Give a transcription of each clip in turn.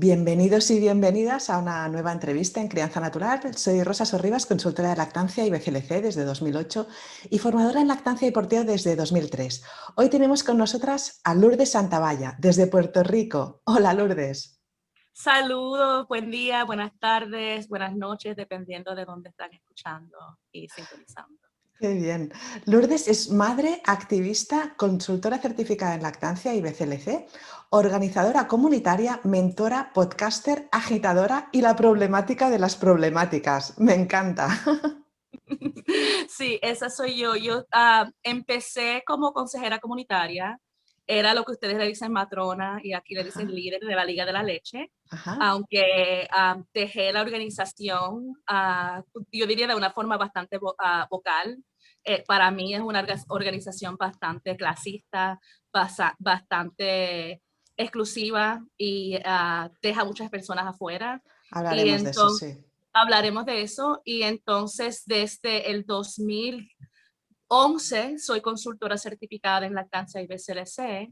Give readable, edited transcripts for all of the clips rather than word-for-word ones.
Bienvenidos y bienvenidas a una nueva entrevista en Crianza Natural. Soy Rosa Sorribas, consultora de lactancia y BCLC desde 2008 y formadora en lactancia y porteo desde 2003. Hoy tenemos con nosotras a Lourdes Santavalla, desde Puerto Rico. Hola, Lourdes. Saludos, buen día, buenas tardes, buenas noches, dependiendo de dónde están escuchando y sintonizando. Qué bien. Lourdes es madre, activista, consultora certificada en lactancia y BCLC, organizadora comunitaria, mentora, podcaster, agitadora y la problemática de las problemáticas. Me encanta. Sí, esa soy yo. Yo empecé como consejera comunitaria, era lo que ustedes le dicen matrona y aquí le dicen Ajá, líder de la Liga de la Leche, ajá. aunque dejé la organización, yo diría de una forma bastante vocal. Para mí es una organización bastante clasista, bastante exclusiva y deja muchas personas afuera. Y Hablaremos de eso, entonces sí. hablaremos de eso y entonces desde el 2011 soy consultora certificada en lactancia y BCLC.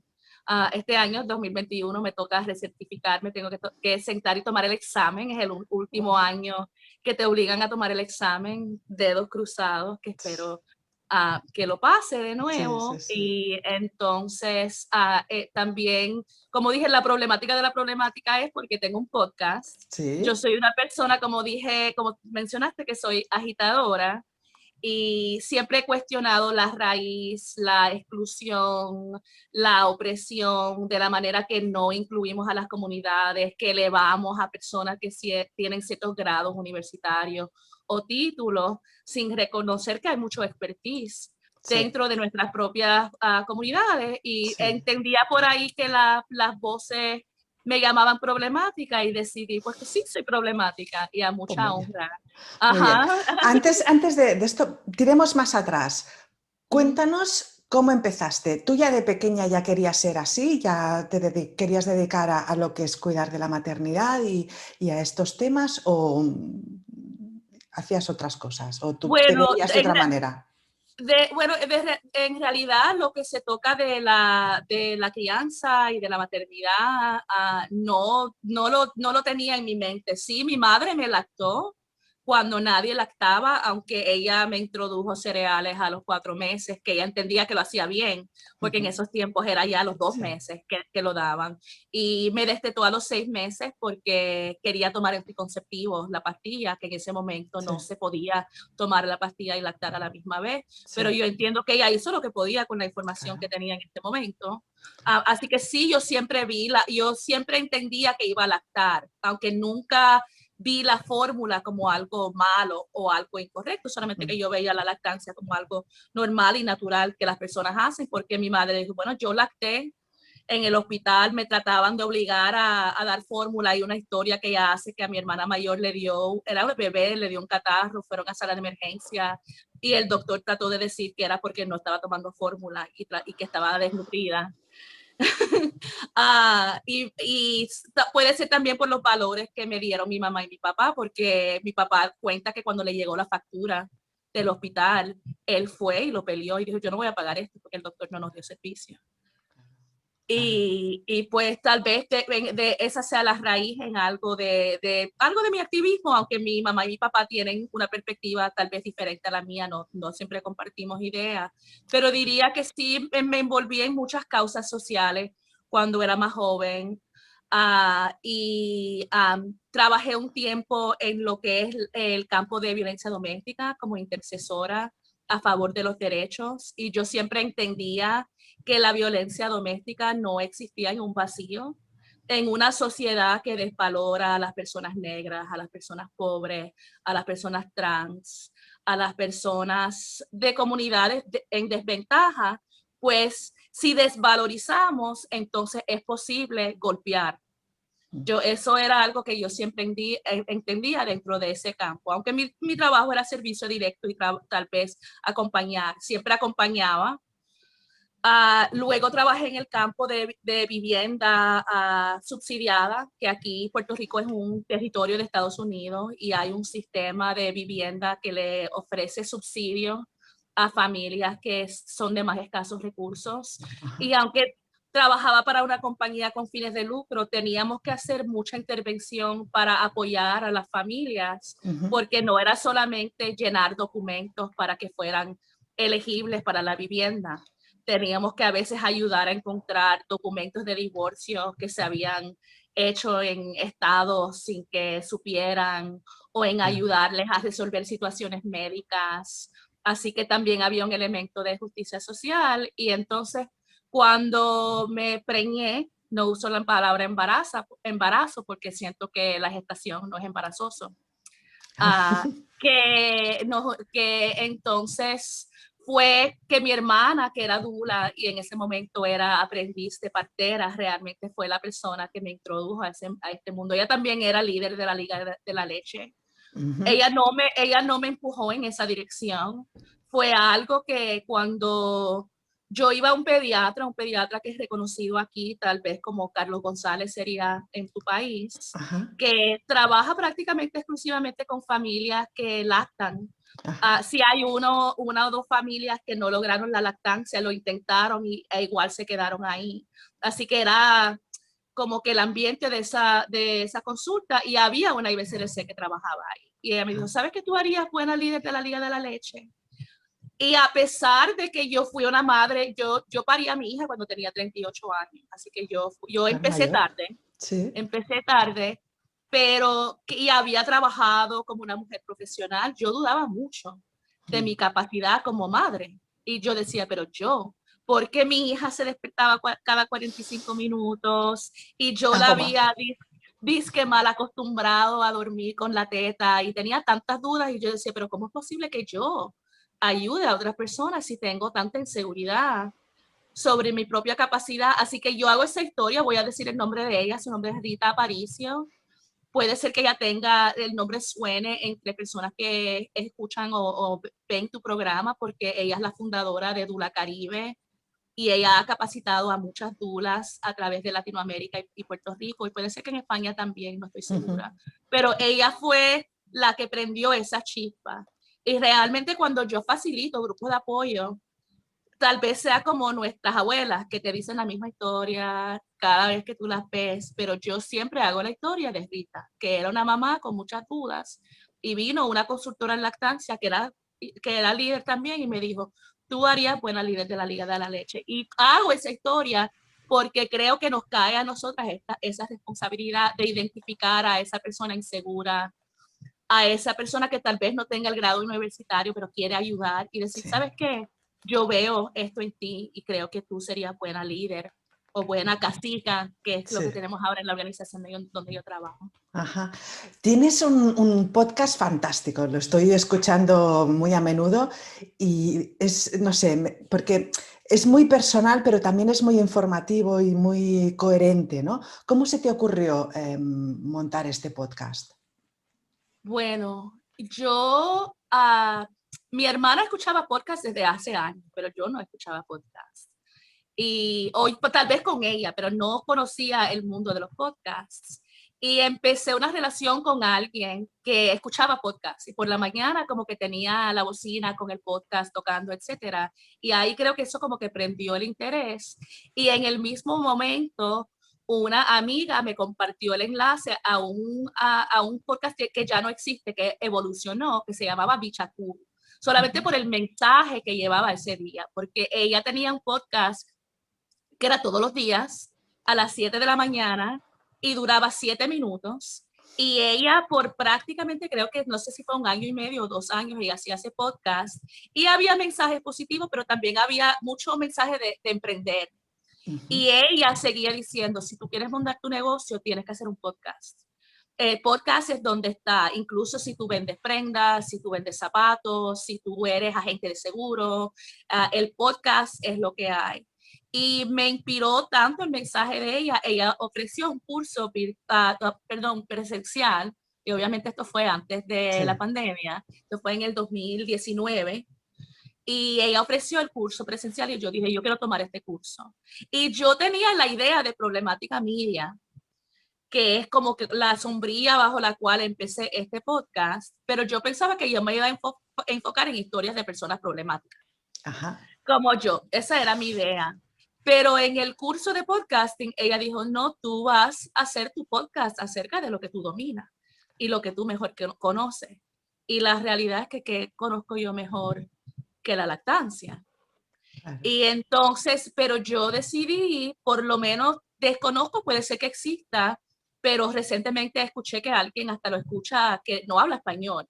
Este año, 2021, me toca recertificarme, tengo que sentar y tomar el examen, es el último Uf. año que te obligan a tomar el examen, dedos cruzados, que espero que lo pase de Sí, sí, nuevo. sí. Y entonces también, como dije, la problemática de la problemática es porque tengo un podcast. Yo Sí, soy una persona, como dije, como mencionaste, que soy agitadora y siempre he cuestionado la raíz, la exclusión, la opresión, de la manera que no incluimos a las comunidades, que elevamos a personas que tienen ciertos grados universitarios o títulos sin reconocer que hay mucho expertise sí, dentro de nuestras propias comunidades. Y sí. entendía por ahí que las voces me llamaban problemática y decidí, pues que sí, soy problemática y a Pues mucha muy bien, honra. muy bien. Ajá. Antes de esto, tiremos más atrás. Cuéntanos cómo empezaste. ¿Tú ya de pequeña ya querías ser así? ¿Ya querías dedicar a lo que es cuidar de la maternidad y a estos temas? ¿O hacías otras cosas? ¿O tú te Bueno, veías de otra manera? en realidad lo que se toca de la crianza y de la maternidad, no lo tenía en mi mente. Sí, mi madre me lactó cuando nadie lactaba, aunque ella me introdujo cereales a los 4 meses, que ella entendía que lo hacía bien, porque en Ujú. esos tiempos era ya a los dos Sí. meses que lo daban. Y me destetó a los 6 meses porque quería tomar anticonceptivos, la pastilla, que en ese momento Sí, no se podía tomar la pastilla y lactar a la misma vez, pero sí, yo entiendo que ella hizo lo que podía con la información que claro. tenía en este momento. Así que sí, yo siempre entendía que iba a lactar, aunque nunca vi la fórmula como algo malo o algo incorrecto, solamente Mm. que yo veía la lactancia como algo normal y natural que las personas hacen, porque mi madre dijo, bueno, yo lacté en el hospital, me trataban de obligar a dar fórmula. Hay una historia que ella hace que a mi hermana mayor le dio, era un bebé, le dio un catarro, fueron a sala de emergencia y el doctor trató de decir que era porque no estaba tomando fórmula y que estaba desnutrida. Y puede ser también por los valores que me dieron mi mamá y mi papá, porque mi papá cuenta que cuando le llegó la factura del hospital, él fue y lo peleó y dijo, yo no voy a pagar esto porque el doctor no nos dio servicio. Claro. Y pues tal vez de esa sea la raíz en algo de mi activismo, aunque mi mamá y mi papá tienen una perspectiva tal vez diferente a la mía, no siempre compartimos ideas, pero diría que sí me envolví en muchas causas sociales cuando era más joven. Trabajé un tiempo en lo que es el campo de violencia doméstica como intercesora a favor de los derechos, y yo siempre entendía que la violencia doméstica no existía en un vacío, en una sociedad que desvalora a las personas negras, a las personas pobres, a las personas trans, a las personas de comunidades en desventaja. Pues si desvalorizamos, entonces es posible golpear. Eso era algo que yo siempre entendía dentro de ese campo, aunque mi trabajo era servicio directo y tal vez acompañar, siempre acompañaba. Luego trabajé en el campo de vivienda subsidiada, que aquí Puerto Rico es un territorio de Estados Unidos y hay un sistema de vivienda que le ofrece subsidios a familias que son de más escasos recursos. Ajá. Y aunque trabajaba para una compañía con fines de lucro, teníamos que hacer mucha intervención para apoyar a las familias, porque no era solamente llenar documentos para que fueran elegibles para la vivienda. Teníamos que a veces ayudar a encontrar documentos de divorcio que se habían hecho en estados sin que supieran, o en ayudarles a resolver situaciones médicas. Así que también había un elemento de justicia social. Y entonces, cuando me preñé, no uso la palabra embarazo porque siento que la gestación no es embarazoso. Que entonces fue que mi hermana, que era dula y en ese momento era aprendiz de partera, realmente fue la persona que me introdujo a este mundo. Ella también era líder de la Liga de la Leche. Ella no me empujó en esa dirección. Fue algo que cuando yo iba a un pediatra que es reconocido aquí, tal vez como Carlos González sería en tu país, que trabaja prácticamente exclusivamente con familias que lactan. Si hay una o dos familias que no lograron la lactancia, lo intentaron e igual se quedaron ahí. Así que era como que el ambiente de esa consulta, y había una IBCLC que trabajaba ahí. Y ella me dijo, ¿sabes que tú harías buena líder de la Liga de la Leche? Y a pesar de que yo fui una madre, yo parí a mi hija cuando tenía 38 años, así que yo empecé tarde, Sí. pero y había trabajado como una mujer profesional. Yo dudaba mucho de mi capacidad como madre, y yo decía, pero porque mi hija se despertaba cada 45 minutos y yo la había disque mal acostumbrado a dormir con la teta, y tenía tantas dudas, y yo decía, pero ¿cómo es posible que yo ayude a otras personas si tengo tanta inseguridad sobre mi propia capacidad? Así que yo hago esa historia, voy a decir el nombre de ella, su nombre es Rita Aparicio. Puede ser que ella tenga, el nombre suene entre personas que escuchan o ven tu programa, porque ella es la fundadora de Dula Caribe, y ella ha capacitado a muchas dulas a través de Latinoamérica y Puerto Rico, y puede ser que en España también, no estoy segura. Pero ella fue la que prendió esa chispa. Y realmente cuando yo facilito grupos de apoyo, tal vez sea como nuestras abuelas que te dicen la misma historia cada vez que tú las ves, pero yo siempre hago la historia de Rita, que era una mamá con muchas dudas, y vino una consultora en lactancia que era líder también, y me dijo, tú harías buena líder de la Liga de la Leche. Y hago esa historia porque creo que nos cae a nosotras esa responsabilidad de identificar a esa persona insegura, a esa persona que tal vez no tenga el grado universitario, pero quiere ayudar, y decir, ¿sabes qué? Yo veo esto en ti y creo que tú serías buena líder o buena cacica, que es lo que tenemos ahora en la organización donde yo trabajo. Ajá. Tienes un podcast fantástico, lo estoy escuchando muy a menudo y es, no sé, porque es muy personal, pero también es muy informativo y muy coherente, ¿no? ¿Cómo se te ocurrió montar este podcast? Bueno, mi hermana escuchaba podcast desde hace años, pero yo no escuchaba podcast. Y hoy tal vez con ella, pero no conocía el mundo de los podcasts. Y empecé una relación con alguien que escuchaba podcasts, y por la mañana como que tenía la bocina con el podcast tocando, etcétera. Y ahí creo que eso como que prendió el interés. Y en el mismo momento, una amiga me compartió el enlace a un podcast que ya no existe, que evolucionó, que se llamaba Bichacú, solamente por el mensaje que llevaba ese día, porque ella tenía un podcast que era todos los días a las 7 de la mañana y duraba 7 minutos. Y ella por prácticamente, creo que no sé si fue 1 año y medio o 2 años, ella hacía ese podcast, y había mensajes positivos, pero también había muchos mensajes de emprender. Y ella seguía diciendo, si tú quieres montar tu negocio, tienes que hacer un podcast. El podcast es donde está, incluso si tú vendes prendas, si tú vendes zapatos, si tú eres agente de seguro, el podcast es lo que hay. Y me inspiró tanto el mensaje de ella. Ella ofreció un curso, presencial, y obviamente esto fue antes de la pandemia, esto fue en el 2019, y ella ofreció el curso presencial y yo dije, yo quiero tomar este curso. Y yo tenía la idea de Problemática Media, que es como que la sombrilla bajo la cual empecé este podcast, pero yo pensaba que yo me iba a enfocar en historias de personas problemáticas. Ajá. Como yo, esa era mi idea. Pero en el curso de podcasting, ella dijo, no, tú vas a hacer tu podcast acerca de lo que tú dominas y lo que tú mejor conoces. Y la realidad es que conozco yo mejor que la lactancia. Claro. Y entonces, pero yo decidí, por lo menos desconozco, puede ser que exista, pero recientemente escuché que alguien hasta lo escucha que no habla español,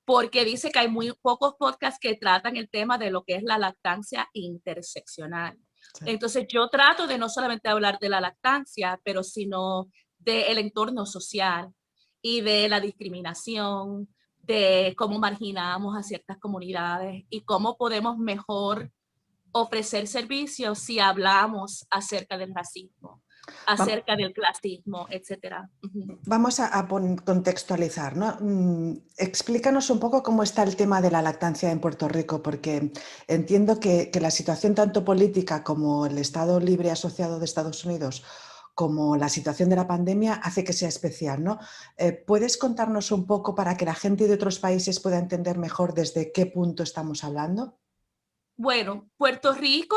porque dice que hay muy pocos podcasts que tratan el tema de lo que es la lactancia interseccional. Sí. Entonces yo trato de no solamente hablar de la lactancia, pero sino del entorno social y de la discriminación, de cómo marginamos a ciertas comunidades y cómo podemos mejor ofrecer servicios si hablamos acerca del racismo, acerca del clasismo, etcétera. Vamos a contextualizar, ¿no? Explícanos un poco cómo está el tema de la lactancia en Puerto Rico, porque entiendo que la situación tanto política como el Estado Libre Asociado de Estados Unidos, como la situación de la pandemia, hace que sea especial, ¿no? ¿Puedes contarnos un poco para que la gente de otros países pueda entender mejor desde qué punto estamos hablando? Bueno, Puerto Rico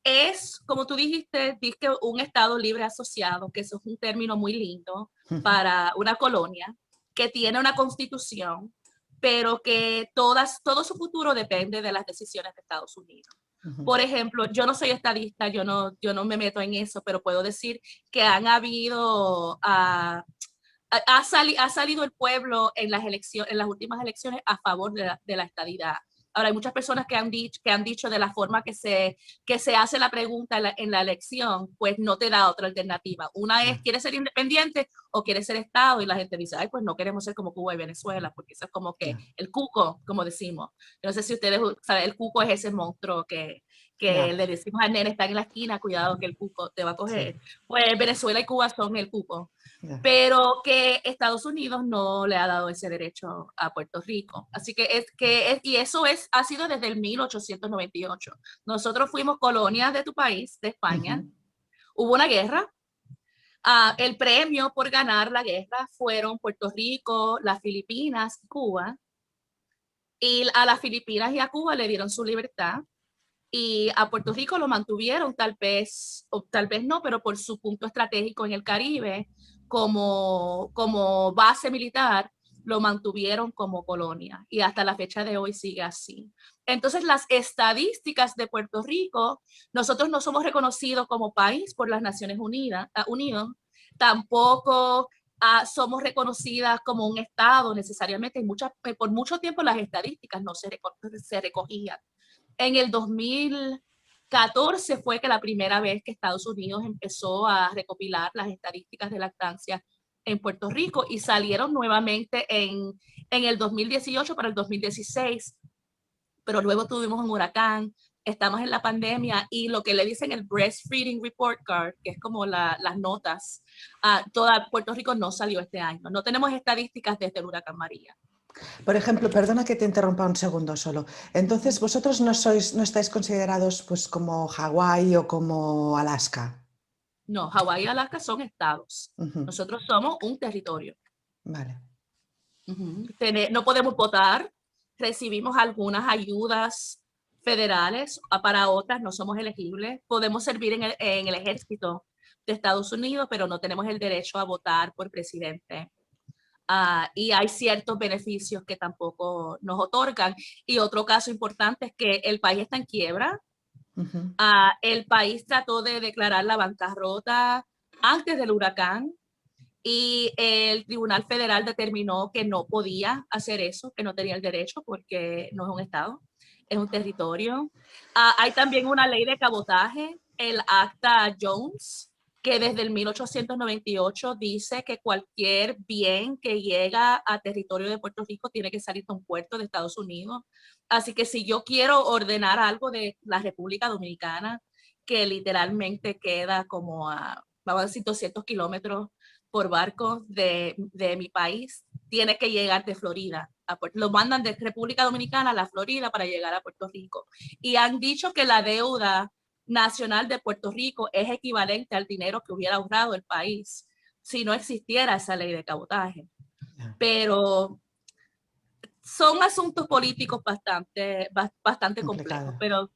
es, como tú dijiste, un estado libre asociado, que eso es un término muy lindo para una colonia que tiene una constitución, pero que todo su futuro depende de las decisiones de Estados Unidos. Por ejemplo, yo no soy estadista, yo no me meto en eso, pero puedo decir que han habido, ha salido el pueblo en las últimas elecciones a favor de la estadidad. Ahora, hay muchas personas que han dicho de la forma que se hace la pregunta en la elección, pues no te da otra alternativa. Una es, ¿quieres ser independiente o quieres ser Estado? Y la gente dice, ay, pues no queremos ser como Cuba y Venezuela, porque eso es como que el cuco, como decimos. No sé si ustedes saben, el cuco es ese monstruo que le decimos al nene, está en la esquina, cuidado que el cuco te va a coger. Sí. Pues Venezuela y Cuba son el cuco. Yeah. Pero que Estados Unidos no le ha dado ese derecho a Puerto Rico. Así y eso ha sido desde el 1898. Nosotros fuimos colonias de tu país, de España. Hubo una guerra. El premio por ganar la guerra fueron Puerto Rico, las Filipinas, Cuba. Y a las Filipinas y a Cuba le dieron su libertad. Y a Puerto Rico lo mantuvieron tal vez, o tal vez no, pero por su punto estratégico en el Caribe, como base militar, lo mantuvieron como colonia y hasta la fecha de hoy sigue así. Entonces, las estadísticas de Puerto Rico, nosotros no somos reconocidos como país por las Naciones Unidas, tampoco somos reconocidas como un estado necesariamente. Por mucho tiempo las estadísticas no se recogían. En el 2014 fue que la primera vez que Estados Unidos empezó a recopilar las estadísticas de lactancia en Puerto Rico y salieron nuevamente en el 2018 para el 2016, pero luego tuvimos un huracán, estamos en la pandemia y lo que le dicen el Breastfeeding Report Card, que es como las notas, toda Puerto Rico no salió este año. No tenemos estadísticas desde el huracán María. Por ejemplo, perdona que te interrumpa un segundo solo. Entonces, vosotros no estáis considerados pues como Hawái o como Alaska. No, Hawái y Alaska son estados. Nosotros somos un territorio. Vale. No podemos votar, recibimos algunas ayudas federales, para otras no somos elegibles. Podemos servir en el ejército de Estados Unidos, pero no tenemos el derecho a votar por presidente. Y hay ciertos beneficios que tampoco nos otorgan. Y otro caso importante es que el país está en quiebra. El país trató de declarar la bancarrota antes del huracán y el Tribunal Federal determinó que no podía hacer eso, que no tenía el derecho porque no es un estado, es un territorio. Hay también una ley de cabotaje, el Acta Jones, que desde el 1898 dice que cualquier bien que llega a territorio de Puerto Rico tiene que salir de un puerto de Estados Unidos. Así que si yo quiero ordenar algo de la República Dominicana, que literalmente queda como vamos a decir, 200 kilómetros por barco de mi país, tiene que llegar de Florida. Lo mandan de República Dominicana a la Florida para llegar a Puerto Rico. Y han dicho que la deuda nacional de Puerto Rico es equivalente al dinero que hubiera ahorrado el país si no existiera esa ley de cabotaje. Pero son asuntos políticos bastante complejos. Pero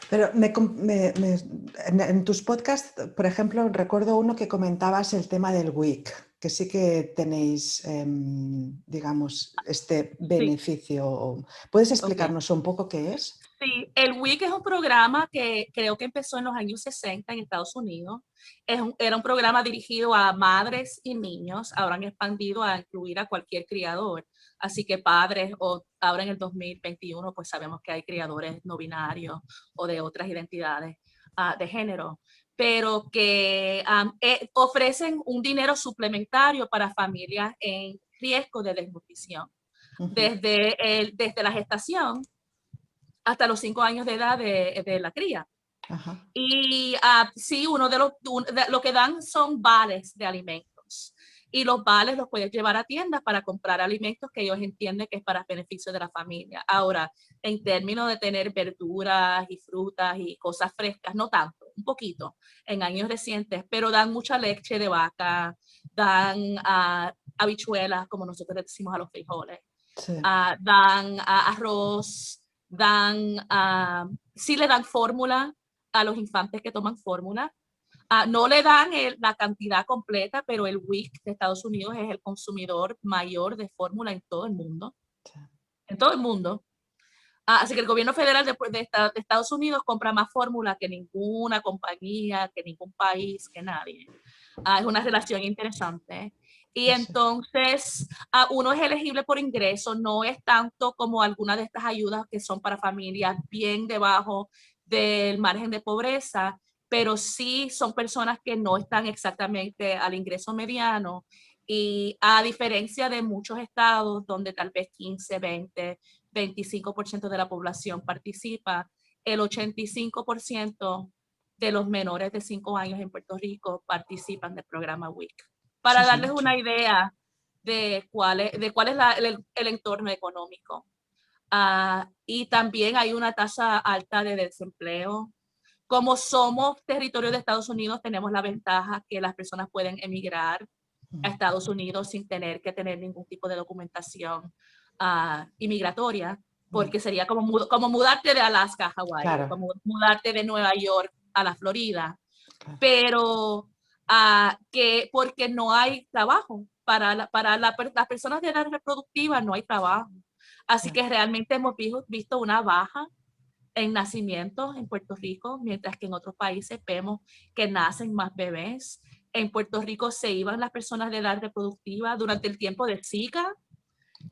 Pero en tus podcasts, por ejemplo, recuerdo uno que comentabas el tema del WIC, que sí que tenéis, digamos, este Sí, beneficio. ¿Puedes ok. explicarnos un poco qué es? Sí, el WIC es un programa que creo que empezó en los años 60 en Estados Unidos. Era un programa dirigido a madres y niños. Ahora han expandido a incluir a cualquier criador. Así que padres, o ahora en el 2021, pues sabemos que hay criadores no binarios o de otras identidades de género, pero que ofrecen un dinero suplementario para familias en riesgo de desnutrición. Ujú. Desde la gestación hasta los 5 años de edad de la cría. Ajá. Y sí, lo que dan son vales de alimentos. Y los vales los puedes llevar a tiendas para comprar alimentos que ellos entienden que es para beneficio de la familia. Ahora, en términos de tener verduras y frutas y cosas frescas, no tanto, un poquito en años recientes, pero dan mucha leche de vaca, dan habichuelas, como nosotros le decimos a los frijoles, Sí. dan arroz, sí le dan fórmula a los infantes que toman fórmula. No le dan la cantidad completa, pero el WIC de Estados Unidos es el consumidor mayor de fórmula en todo el mundo. Sí. En todo el mundo. Así que el gobierno federal de Estados Unidos compra más fórmula que ninguna compañía, que ningún país, que nadie. Es una relación interesante. Y Pues sí. entonces uno es elegible por ingreso, no es tanto como algunas de estas ayudas que son para familias bien debajo del margen de pobreza, pero sí son personas que no están exactamente al ingreso mediano. Y a diferencia de muchos estados donde tal vez 15, 20, 25% de la población participa, el 85% de los menores de 5 años en Puerto Rico participan del programa WIC. Eso Para es darles mucho. una idea de cuál es el entorno económico. Y también hay una tasa alta de desempleo. Como somos territorio de Estados Unidos, tenemos la ventaja que las personas pueden emigrar a Mm. Estados Unidos sin tener que tener ningún tipo de documentación inmigratoria, Mm. porque sería como mudarte de Alaska a Hawái o Claro, como mudarte de Nueva York a la Florida, claro. pero porque no hay trabajo. Las personas de edad reproductiva no hay trabajo. Así Ya. que realmente hemos visto una baja en nacimientos en Puerto Rico, mientras que en otros países vemos que nacen más bebés. En Puerto Rico se iban las personas de edad reproductiva durante el tiempo de Zika,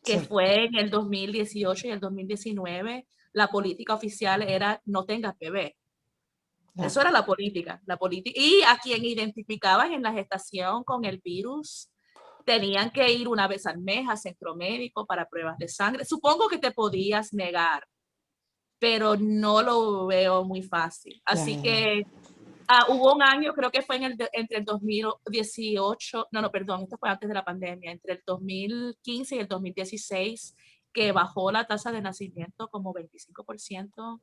que Sí. fue en el 2018 y el 2019. La política oficial era no tengas bebé. Ya. Eso era la política. Y a quien identificaban en la gestación con el virus, tenían que ir una vez al mes a centro médico para pruebas de sangre. Supongo que te podías negar, pero no lo veo muy fácil. Ya, Así ya, ya. que hubo un año, creo que fue entre el 2018, no, perdón, esto fue antes de la pandemia, entre el 2015 y el 2016, que bajó la tasa de nacimiento como 25%,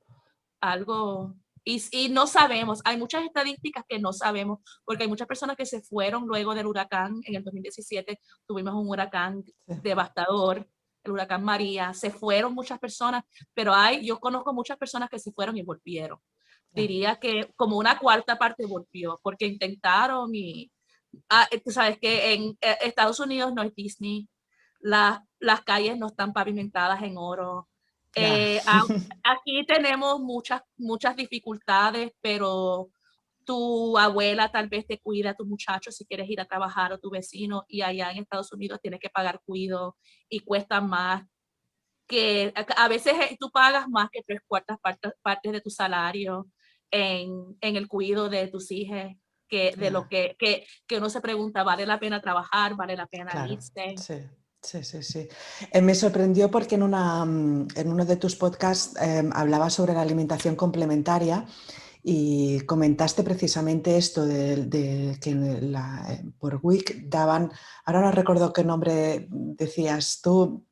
algo, y no sabemos, hay muchas estadísticas que no sabemos, porque hay muchas personas que se fueron luego del huracán, en el 2017 tuvimos un huracán Sí. devastador, el huracán María, se fueron muchas personas, pero yo conozco muchas personas que se fueron y volvieron. Ya. Diría que como una cuarta parte volvió, porque intentaron y tú sabes que en Estados Unidos no es Disney, las calles no están pavimentadas en oro. Ya. Aquí tenemos muchas dificultades, pero tu abuela tal vez te cuida a tu muchacho si quieres ir a trabajar o tu vecino, y allá en Estados Unidos tienes que pagar cuido y cuesta más que a veces tú pagas más que tres cuartas partes de tu salario en el cuidado de tus hijos, que de lo Ya. que uno se pregunta, ¿vale la pena trabajar? ¿Vale la pena Claro. irse? Sí. Sí, sí, sí. Me sorprendió porque en uno de tus podcasts hablabas sobre la alimentación complementaria y comentaste precisamente esto de que por WIC daban, ahora no recuerdo qué nombre decías tú,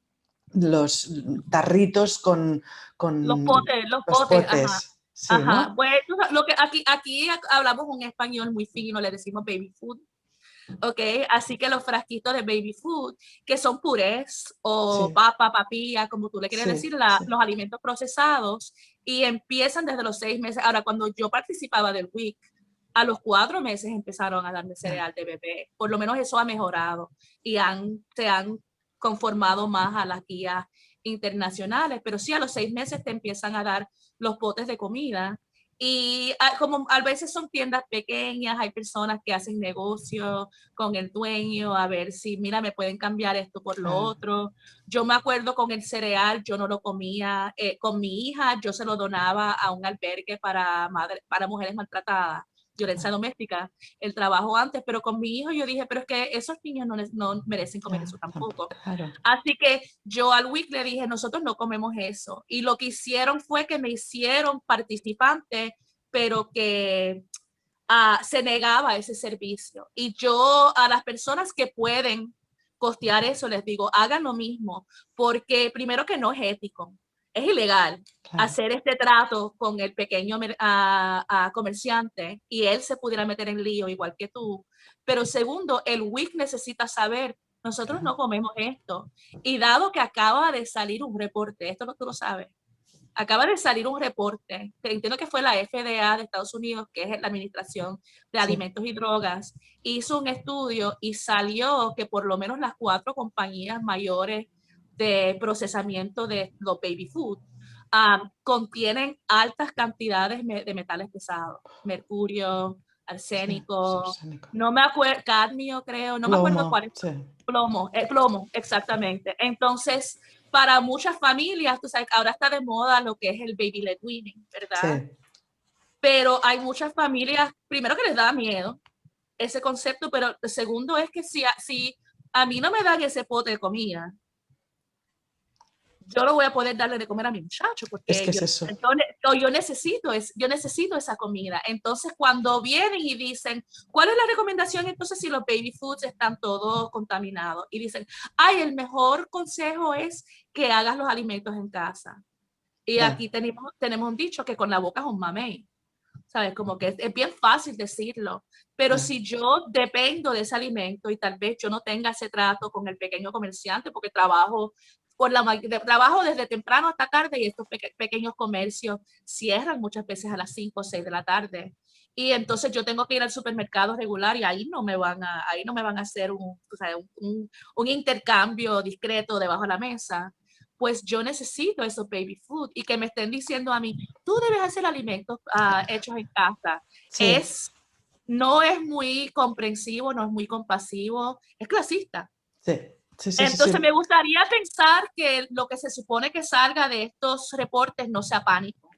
los tarritos Los con potes, los ajá. potes, sí, Ajá, ¿no? pues lo que aquí hablamos un español muy fino, le decimos baby food. ¿Ok? Así que los frasquitos de baby food, que son purés o Sí, papilla, como tú le quieres decir, sí, sí. los alimentos procesados, y empiezan desde los 6 meses. Ahora, cuando yo participaba del WIC, a los 4 meses empezaron a darme cereal de bebé. Por lo menos eso ha mejorado y se han conformado más a las guías internacionales, pero sí a los 6 meses te empiezan a dar los potes de comida. Y como a veces son tiendas pequeñas, hay personas que hacen negocio con el dueño, a ver si, mira, me pueden cambiar esto por lo otro. Yo me acuerdo con el cereal, yo no lo comía, con mi hija yo se lo donaba a un albergue para mujeres maltratadas, violencia doméstica, el trabajo antes, pero con mi hijo yo dije, pero es que esos niños no merecen comer eso tampoco. Claro. Así que yo al WIC le dije, nosotros no comemos eso. Y lo que hicieron fue que me hicieron participante, pero que se negaba ese servicio. Y yo a las personas que pueden costear eso les digo, hagan lo mismo, porque primero que no es ético, es ilegal hacer este trato con el pequeño comerciante y él se pudiera meter en lío igual que tú. Pero segundo, el WIC necesita saber, nosotros no comemos esto. Y dado que acaba de salir un reporte, esto no tú lo sabes, acaba de salir un reporte, que entiendo que fue la FDA de Estados Unidos, que es la Administración de Alimentos y Drogas, hizo un estudio y salió que por lo menos las 4 compañías mayores de procesamiento de los baby food contienen altas cantidades de metales pesados, mercurio, arsénico, no me acuerdo, cadmio creo, no me acuerdo cuál es. Plomo, exactamente. Entonces, para muchas familias, tú sabes, ahora está de moda lo que es el baby led weaning, ¿verdad? Sí. Pero hay muchas familias, primero que les da miedo ese concepto, pero el segundo es que si a mí no me dan ese pote de comida, yo no voy a poder darle de comer a mi muchacho porque es que es eso. Yo necesito esa comida. Entonces, cuando vienen y dicen, ¿cuál es la recomendación entonces si los baby foods están todos contaminados? Y dicen, ay, el mejor consejo es que hagas los alimentos en casa. Y aquí tenemos un dicho que con la boca es un mamey. ¿Sabes? Como que es bien fácil decirlo, pero si yo dependo de ese alimento y tal vez yo no tenga ese trato con el pequeño comerciante porque trabajo desde temprano hasta tarde y estos pequeños comercios cierran muchas veces a las 5 o 6 de la tarde. Y entonces yo tengo que ir al supermercado regular y ahí no me van a hacer un intercambio discreto debajo de la mesa. Pues yo necesito esos baby food y que me estén diciendo a mí, tú debes hacer alimentos hechos en casa. Sí. No es muy comprensivo, no es muy compasivo, es clasista. Sí. Entonces me gustaría pensar que lo que se supone que salga de estos reportes no sea pánico,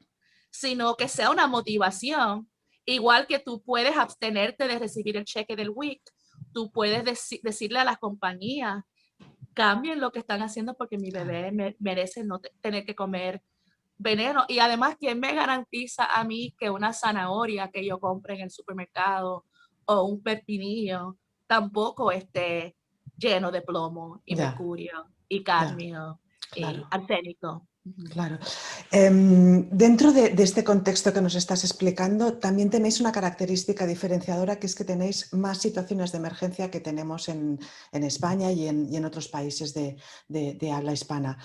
sino que sea una motivación. Igual que tú puedes abstenerte de recibir el cheque del WIC, tú puedes decirle a las compañías, cambien lo que están haciendo porque mi bebé merece no tener que comer veneno. Y además, ¿quién me garantiza a mí que una zanahoria que yo compre en el supermercado o un pepinillo tampoco esté lleno de plomo y mercurio y cadmio y arsénico? Claro. Dentro de este contexto que nos estás explicando, también tenéis una característica diferenciadora, que es que tenéis más situaciones de emergencia que tenemos en España y en otros países de habla hispana.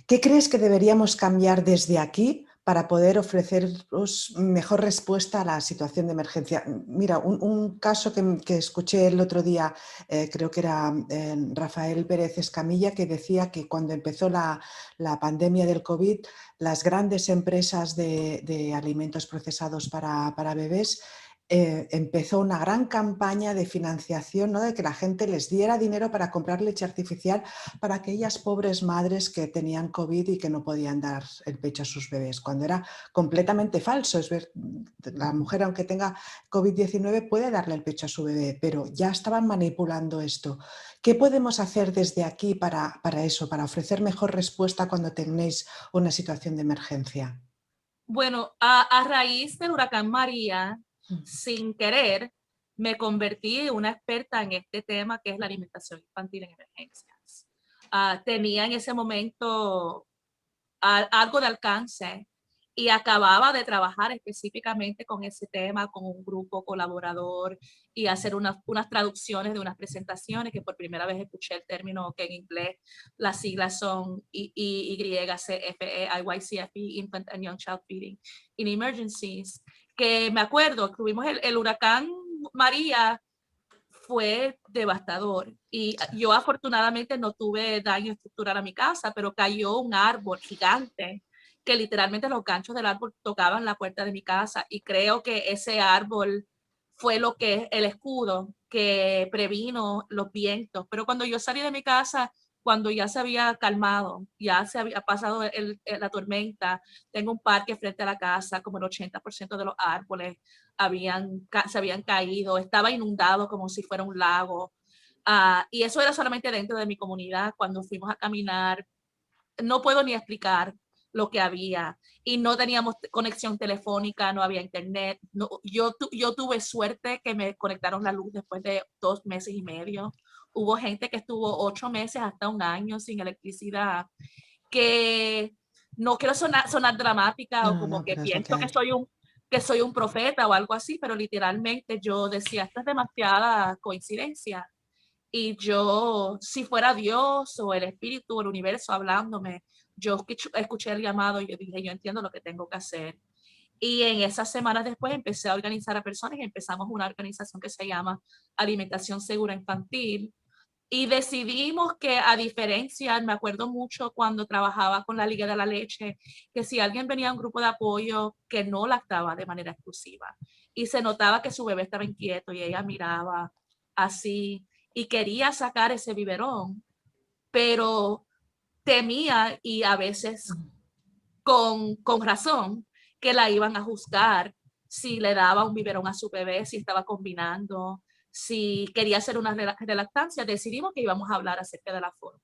¿Qué crees que deberíamos cambiar desde aquí para poder ofreceros mejor respuesta a la situación de emergencia? Mira, un caso que escuché el otro día, creo que era Rafael Pérez Escamilla, que decía que cuando empezó la pandemia del COVID, las grandes empresas de alimentos procesados para bebés empezó una gran campaña de financiación, ¿no? De que la gente les diera dinero para comprar leche artificial para aquellas pobres madres que tenían COVID y que no podían dar el pecho a sus bebés, cuando era completamente falso. Es ver, la mujer, aunque tenga COVID-19, puede darle el pecho a su bebé, pero ya estaban manipulando esto. ¿Qué podemos hacer desde aquí para eso, para ofrecer mejor respuesta cuando tenéis una situación de emergencia? Bueno, a raíz del huracán María, sin querer, me convertí en una experta en este tema que es la alimentación infantil en emergencias. Tenía en ese momento algo de alcance y acababa de trabajar específicamente con ese tema, con un grupo colaborador y hacer unas traducciones de unas presentaciones que por primera vez escuché el término que en inglés las siglas son YCFE, Infant and Young Child Feeding in Emergencies, que me acuerdo, tuvimos el huracán María, fue devastador y yo afortunadamente no tuve daño estructural a mi casa, pero cayó un árbol gigante que literalmente los ganchos del árbol tocaban la puerta de mi casa y creo que ese árbol fue lo que es el escudo que previno los vientos. Pero cuando yo salí de mi casa, cuando ya se había calmado, ya se había pasado la tormenta, tengo un parque frente a la casa, como el 80% de los árboles se habían caído, estaba inundado como si fuera un lago. Y eso era solamente dentro de mi comunidad. Cuando fuimos a caminar, no puedo ni explicar lo que había. Y no teníamos conexión telefónica, no había internet. No, yo tuve suerte que me conectaron la luz después de 2 meses y medio. Hubo gente que estuvo 8 meses hasta un año sin electricidad, que no quiero sonar dramática o No, como no, que pero es lo que pienso hay. que soy un profeta o algo así, pero literalmente yo decía, esto es demasiada coincidencia. Y yo, si fuera Dios o el Espíritu, el universo hablándome, yo escuché el llamado y yo dije, yo entiendo lo que tengo que hacer. Y en esas semanas después empecé a organizar a personas y empezamos una organización que se llama Alimentación Segura Infantil. Y decidimos que, a diferencia, me acuerdo mucho cuando trabajaba con la Liga de la Leche, que si alguien venía a un grupo de apoyo que no lactaba de manera exclusiva y se notaba que su bebé estaba inquieto y ella miraba así y quería sacar ese biberón, pero temía y a veces con razón que la iban a juzgar si le daba un biberón a su bebé, si estaba combinando, si quería hacer una relactancia, decidimos que íbamos a hablar acerca de la fórmula.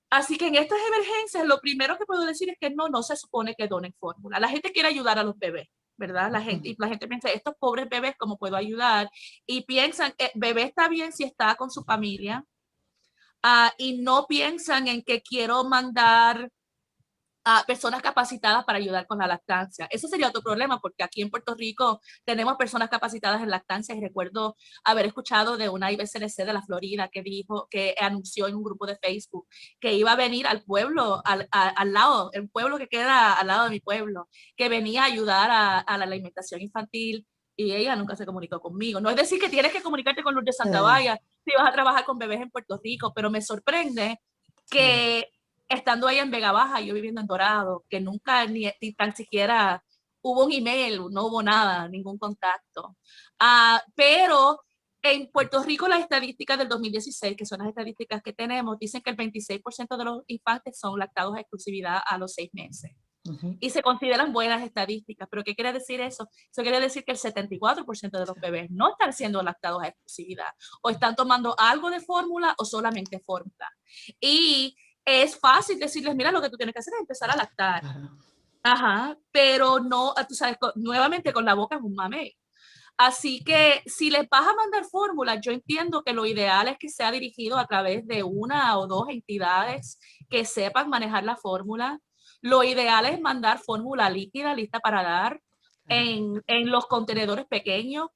Así que en estas emergencias, lo primero que puedo decir es que no se supone que donen fórmula. La gente quiere ayudar a los bebés, ¿verdad? La gente piensa, estos pobres bebés, ¿cómo puedo ayudar? Y piensan, bebé está bien si está con su familia, y no piensan en que quiero mandar a personas capacitadas para ayudar con la lactancia. Eso sería otro problema, porque aquí en Puerto Rico tenemos personas capacitadas en lactancia y recuerdo haber escuchado de una IBCLC de la Florida que dijo, que anunció en un grupo de Facebook que iba a venir al pueblo, al lado, el pueblo que queda al lado de mi pueblo, que venía a ayudar a la alimentación infantil y ella nunca se comunicó conmigo. No es decir que tienes que comunicarte con Lourdes Santavalla si vas a trabajar con bebés en Puerto Rico, pero me sorprende Claro. que estando ahí en Vega Baja, yo viviendo en Dorado, que nunca ni tan siquiera hubo un email, no hubo nada, ningún contacto. Pero en Puerto Rico las estadísticas del 2016, que son las estadísticas que tenemos, dicen que el 26% de los infantes son lactados a exclusividad a los 6 meses. Y se consideran buenas estadísticas. ¿Pero qué quiere decir eso? Eso quiere decir que el 74% de los bebés no están siendo lactados a exclusividad. O están tomando algo de fórmula o solamente fórmula. Y es fácil decirles, mira, lo que tú tienes que hacer es empezar a lactar. Claro. Ajá, pero no, tú sabes, nuevamente con la boca es un mamey. Así que si les vas a mandar fórmulas, yo entiendo que lo ideal es que sea dirigido a través de una o dos entidades que sepan manejar la fórmula. Lo ideal es mandar fórmula líquida lista para dar en los contenedores pequeños,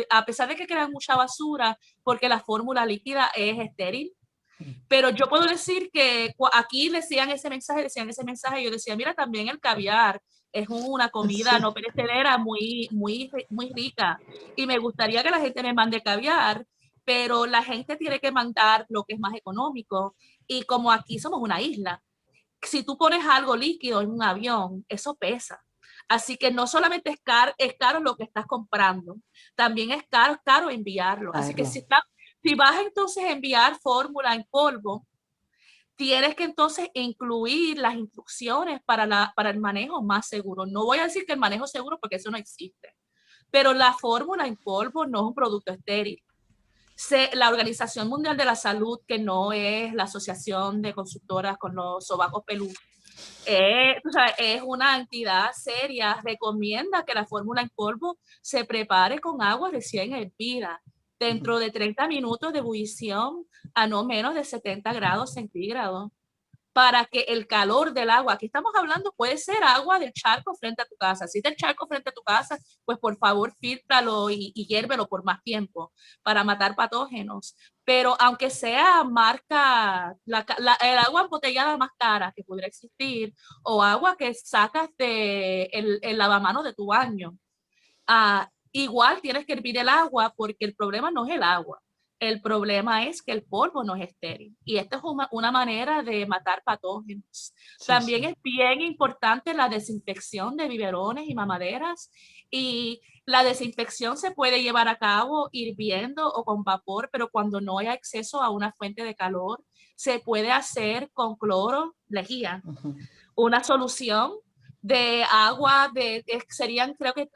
a pesar de que crean mucha basura, porque la fórmula líquida es estéril. Pero yo puedo decir que aquí decían ese mensaje, y yo decía, mira, también el caviar es una comida Sí. no perecedera muy rica. Y me gustaría que la gente me mande caviar, pero la gente tiene que mandar lo que es más económico. Y como aquí somos una isla, si tú pones algo líquido en un avión, eso pesa. Así que no solamente es caro lo que estás comprando, también es caro enviarlo. Así que Traerlo. si vas entonces a enviar fórmula en polvo, tienes que entonces incluir las instrucciones para el manejo más seguro. No voy a decir que el manejo seguro porque eso no existe, pero la fórmula en polvo no es un producto estéril. La Organización Mundial de la Salud, que no es la asociación de consultoras con los sobacos peludos, es una entidad seria, recomienda que la fórmula en polvo se prepare con agua recién hervida, dentro de 30 minutos de ebullición a no menos de 70 grados centígrados. para que el calor del agua, aquí estamos hablando, puede ser agua del charco frente a tu casa. Si es del charco frente a tu casa, pues por favor fíltralo y hiérvelo por más tiempo para matar patógenos. Pero aunque sea marca, el agua embotellada más cara que pudiera existir, o agua que sacas de el lavamanos de tu baño, igual tienes que hervir el agua porque el problema no es el agua. El problema es que el polvo no es estéril. Y esta es una manera de matar patógenos. Sí, También sí. es bien importante la desinfección de biberones y mamaderas. Y la desinfección se puede llevar a cabo hirviendo o con vapor, pero cuando no hay acceso a una fuente de calor, se puede hacer con cloro, lejía, Ujú. una solución de agua, serían creo que,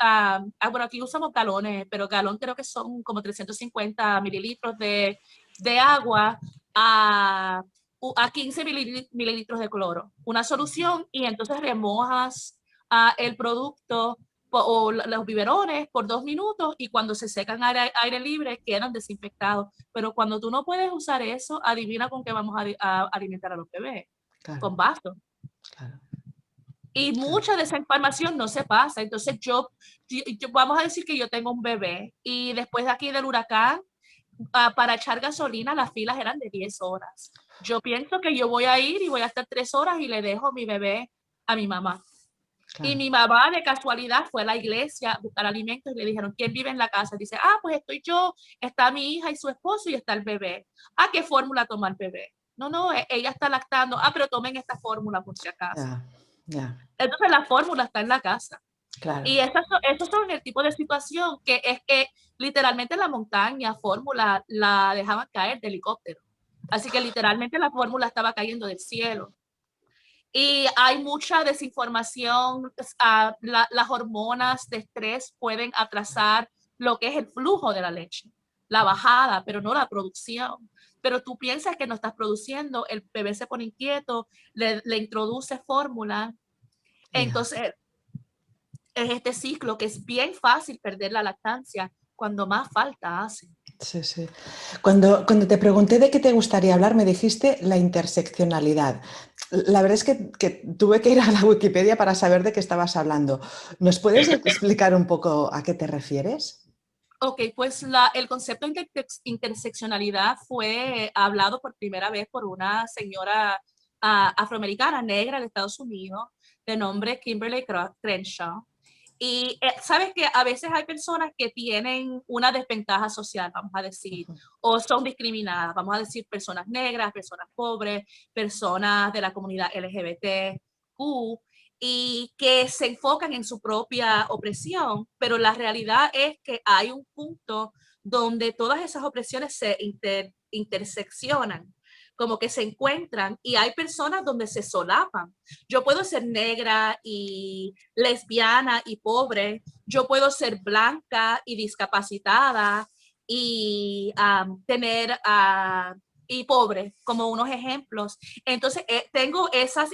bueno, aquí usamos galones, pero galón creo que son como 350 mililitros de agua a 15 mililitros de cloro. Una solución y entonces remojas el producto o los biberones por 2 minutos y cuando se secan aire libre quedan desinfectados. Pero cuando tú no puedes usar eso, adivina con qué vamos a alimentar a los bebés. Claro, Con vaso. claro, Y claro. mucha de esa información no se pasa. Entonces vamos a decir que yo tengo un bebé y después de aquí del huracán, para echar gasolina, las filas eran de 10 horas. Yo pienso que yo voy a ir y voy a estar 3 horas y le dejo mi bebé a mi mamá. Y Claro. mi mamá de casualidad fue a la iglesia a buscar alimentos y le dijeron, ¿quién vive en la casa? Dice, pues estoy yo, está mi hija y su esposo y está el bebé. ¿Qué fórmula toma el bebé? No, no, ella está lactando. Pero tomen esta fórmula por si acaso. Ya, ya, Entonces la fórmula está en la casa. claro. Y esos son el tipo de situación que es que literalmente la montaña fórmula la dejaban caer de helicóptero. Así que literalmente la fórmula estaba cayendo del cielo. Y hay mucha desinformación. Las hormonas de estrés pueden atrasar lo que es el flujo de la leche, la bajada, pero no la producción. Pero tú piensas que no estás produciendo, el bebé se pone inquieto, le introduce fórmula. Ya. Entonces, es este ciclo que es bien fácil perder la lactancia cuando más falta hace. Sí, sí. Cuando te pregunté de qué te gustaría hablar, me dijiste la interseccionalidad. La verdad es que tuve que ir a la Wikipedia para saber de qué estabas hablando. ¿Nos puedes explicar un poco a qué te refieres? Ok, pues el concepto de interseccionalidad fue hablado por primera vez por una señora afroamericana negra de Estados Unidos de nombre Kimberly Crenshaw. Y sabes que a veces hay personas que tienen una desventaja social, vamos a decir, o son discriminadas, vamos a decir personas negras, personas pobres, personas de la comunidad LGBTQ, y que se enfocan en su propia opresión, pero la realidad es que hay un punto donde todas esas opresiones se interseccionan, como que se encuentran y hay personas donde se solapan. Yo puedo ser negra y lesbiana y pobre, yo puedo ser blanca y discapacitada y tener y pobre como unos ejemplos. Entonces, tengo estas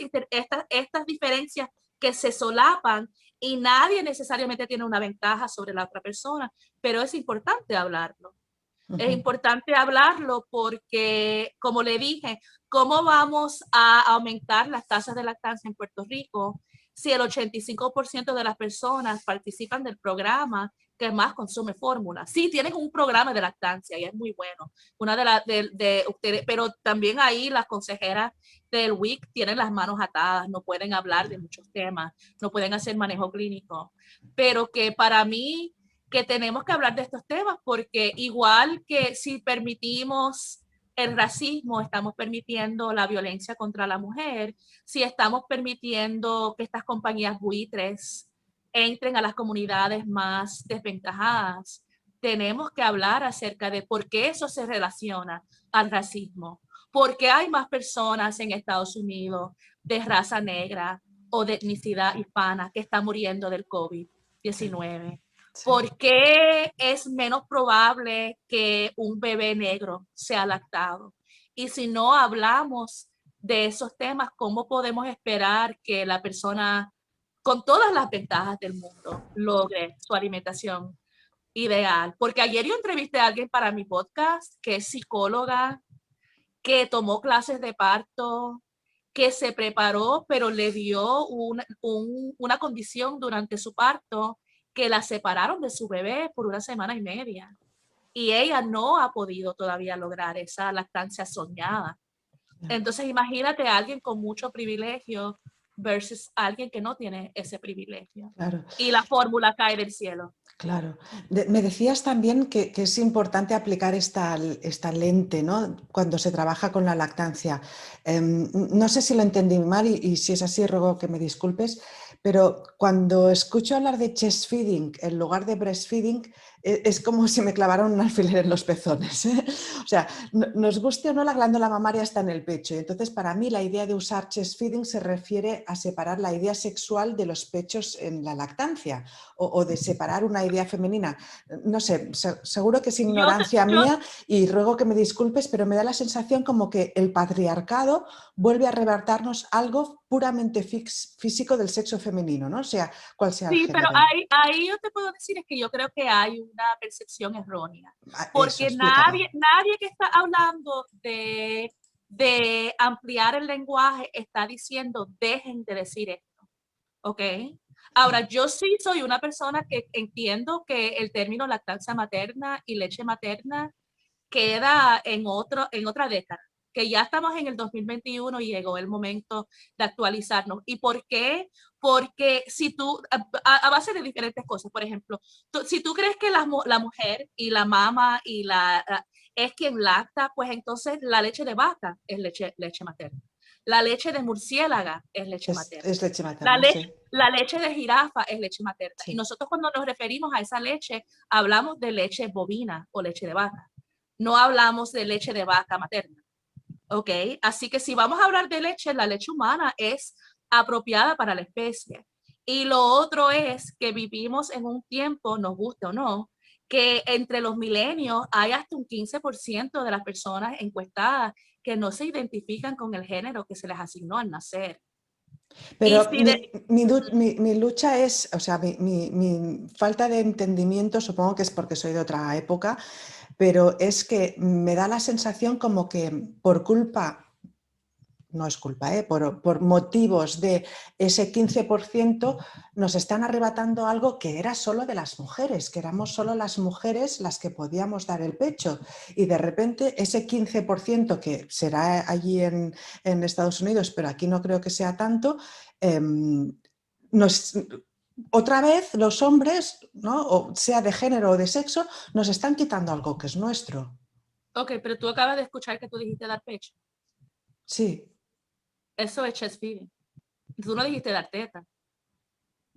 diferencias que se solapan y nadie necesariamente tiene una ventaja sobre la otra persona, pero es importante hablarlo. Es importante hablarlo porque, como le dije, ¿cómo vamos a aumentar las tasas de lactancia en Puerto Rico si el 85% de las personas participan del programa que más consume fórmula? Sí, tienen un programa de lactancia y es muy bueno. Una de ustedes, pero también ahí las consejeras del WIC tienen las manos atadas, no pueden hablar de muchos temas, no pueden hacer manejo clínico. Pero que para mí que tenemos que hablar de estos temas porque igual que si permitimos el racismo, estamos permitiendo la violencia contra la mujer, si estamos permitiendo que estas compañías buitres entren a las comunidades más desventajadas, tenemos que hablar acerca de por qué eso se relaciona al racismo, por qué hay más personas en Estados Unidos de raza negra o de etnicidad hispana que están muriendo del COVID-19. Sí. ¿Por qué es menos probable que un bebé negro sea lactado? Y si no hablamos de esos temas, ¿cómo podemos esperar que la persona con todas las ventajas del mundo logre su alimentación ideal? Porque ayer yo entrevisté a alguien para mi podcast que es psicóloga, que tomó clases de parto, que se preparó, pero le dio una condición durante su parto que la separaron de su bebé por 1 semana y media. Y ella no ha podido todavía lograr esa lactancia soñada. Entonces imagínate a alguien con mucho privilegio versus alguien que no tiene ese privilegio. Claro. Y la fórmula cae del cielo. Claro. Me decías también que es importante aplicar esta lente, ¿no? Cuando se trabaja con la lactancia. No sé si lo entendí mal y si es así, ruego que me disculpes, pero cuando escucho hablar de chest feeding en lugar de breastfeeding, es como si me clavaran un alfiler en los pezones, ¿eh? O sea, nos guste o no, la glándula mamaria está en el pecho. Y entonces, para mí, la idea de usar chest feeding se refiere a separar la idea sexual de los pechos en la lactancia o de separar una idea femenina. No sé, seguro que es ignorancia mía y ruego que me disculpes, pero me da la sensación como que el patriarcado vuelve a arrebatarnos algo puramente físico del sexo femenino, ¿no? O sea, cual sea el Sí, pero género. ahí yo te puedo decir es que yo creo que hay una percepción errónea, Eso, porque explícame. nadie que está hablando de ampliar el lenguaje está diciendo dejen de decir esto, ¿ok? Ahora, yo sí soy una persona que entiendo que el término lactancia materna y leche materna queda en otra década, que ya estamos en el 2021 y llegó el momento de actualizarnos. ¿Y por qué? Porque si tú, a base de diferentes cosas, por ejemplo, si tú crees que la mujer y la mama y es quien lacta, pues entonces la leche de vaca es leche materna. La leche de murciélaga es leche materna. Es leche materna, sí. La leche de jirafa es leche materna. Y Sí. nosotros cuando nos referimos a esa leche, hablamos de leche bovina o leche de vaca. No hablamos de leche de vaca materna. ¿Ok? Así que si vamos a hablar de leche, la leche humana es apropiada para la especie. Y lo otro es que vivimos en un tiempo, nos guste o no, que entre los milenios hay hasta un 15% de las personas encuestadas que no se identifican con el género que se les asignó al nacer. Y Pero si de, mi lucha es, o sea, mi falta de entendimiento, supongo que es porque soy de otra época, pero es que me da la sensación como que por culpa, no es culpa, por motivos de ese 15% nos están arrebatando algo que era solo de las mujeres, que éramos solo las mujeres las que podíamos dar el pecho. Y de repente ese 15% que será allí en Estados Unidos, pero aquí no creo que sea tanto, nos, otra vez los hombres, ¿no? O sea de género o de sexo, nos están quitando algo que es nuestro. ok, pero tú acabas de escuchar que tú dijiste dar pecho. Sí. Eso es chest feeding. Tú no dijiste dar teta.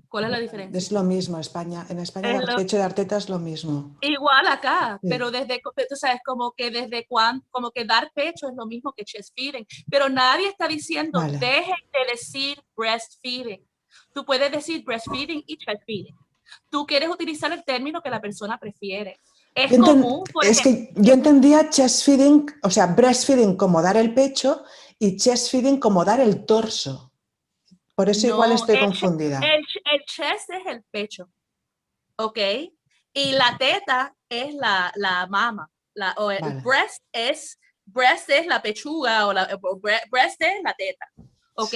¿Cuál es la diferencia? Es lo mismo, en España dar pecho y dar teta es lo mismo. Igual acá, Sí. pero tú sabes, como que desde cuándo, como que dar pecho es lo mismo que chest feeding, pero nadie está diciendo Vale. dejen de decir breastfeeding. Tú puedes decir breastfeeding y chest feeding. Tú quieres utilizar el término que la persona prefiere. Es común, por Es ejemplo, que yo entendía chest feeding, o sea, breastfeeding como dar el pecho y chest feeding como dar el torso. Por eso igual no, estoy confundida. el chest es el pecho, ¿ok? Y la teta es la mama, o el Vale. breast es la pechuga o breast es la teta. ¿Ok?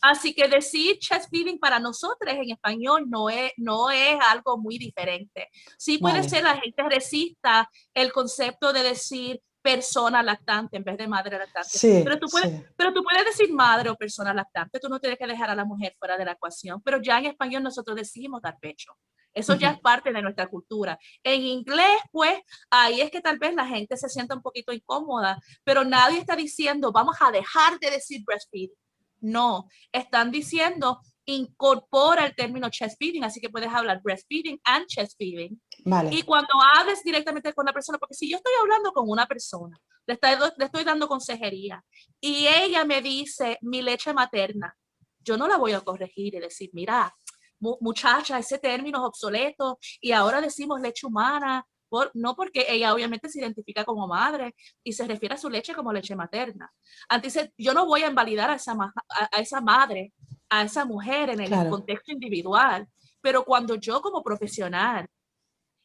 Así que decir chest feeding para nosotros en español no es algo muy diferente. Sí puede Vale. ser la gente resista el concepto de decir persona lactante en vez de madre lactante, Sí, sí. pero tú puedes decir madre o persona lactante, tú no tienes que dejar a la mujer fuera de la ecuación, pero ya en español nosotros decimos dar pecho. Eso ya es parte de nuestra cultura. En inglés, pues, ahí es que tal vez la gente se sienta un poquito incómoda, pero nadie está diciendo, vamos a dejar de decir breastfeeding. No, están diciendo, incorpora el término chest feeding, así que puedes hablar breastfeeding and chest feeding. Y Vale. cuando hables directamente con la persona, porque si yo estoy hablando con una persona, le estoy dando consejería, y ella me dice mi leche materna, yo no la voy a corregir y decir, mira, muchacha, ese término es obsoleto y ahora decimos leche humana, no porque ella obviamente se identifica como madre y se refiere a su leche como leche materna. Entonces, yo no voy a invalidar a esa madre, a esa mujer en el Claro. contexto individual, pero cuando yo como profesional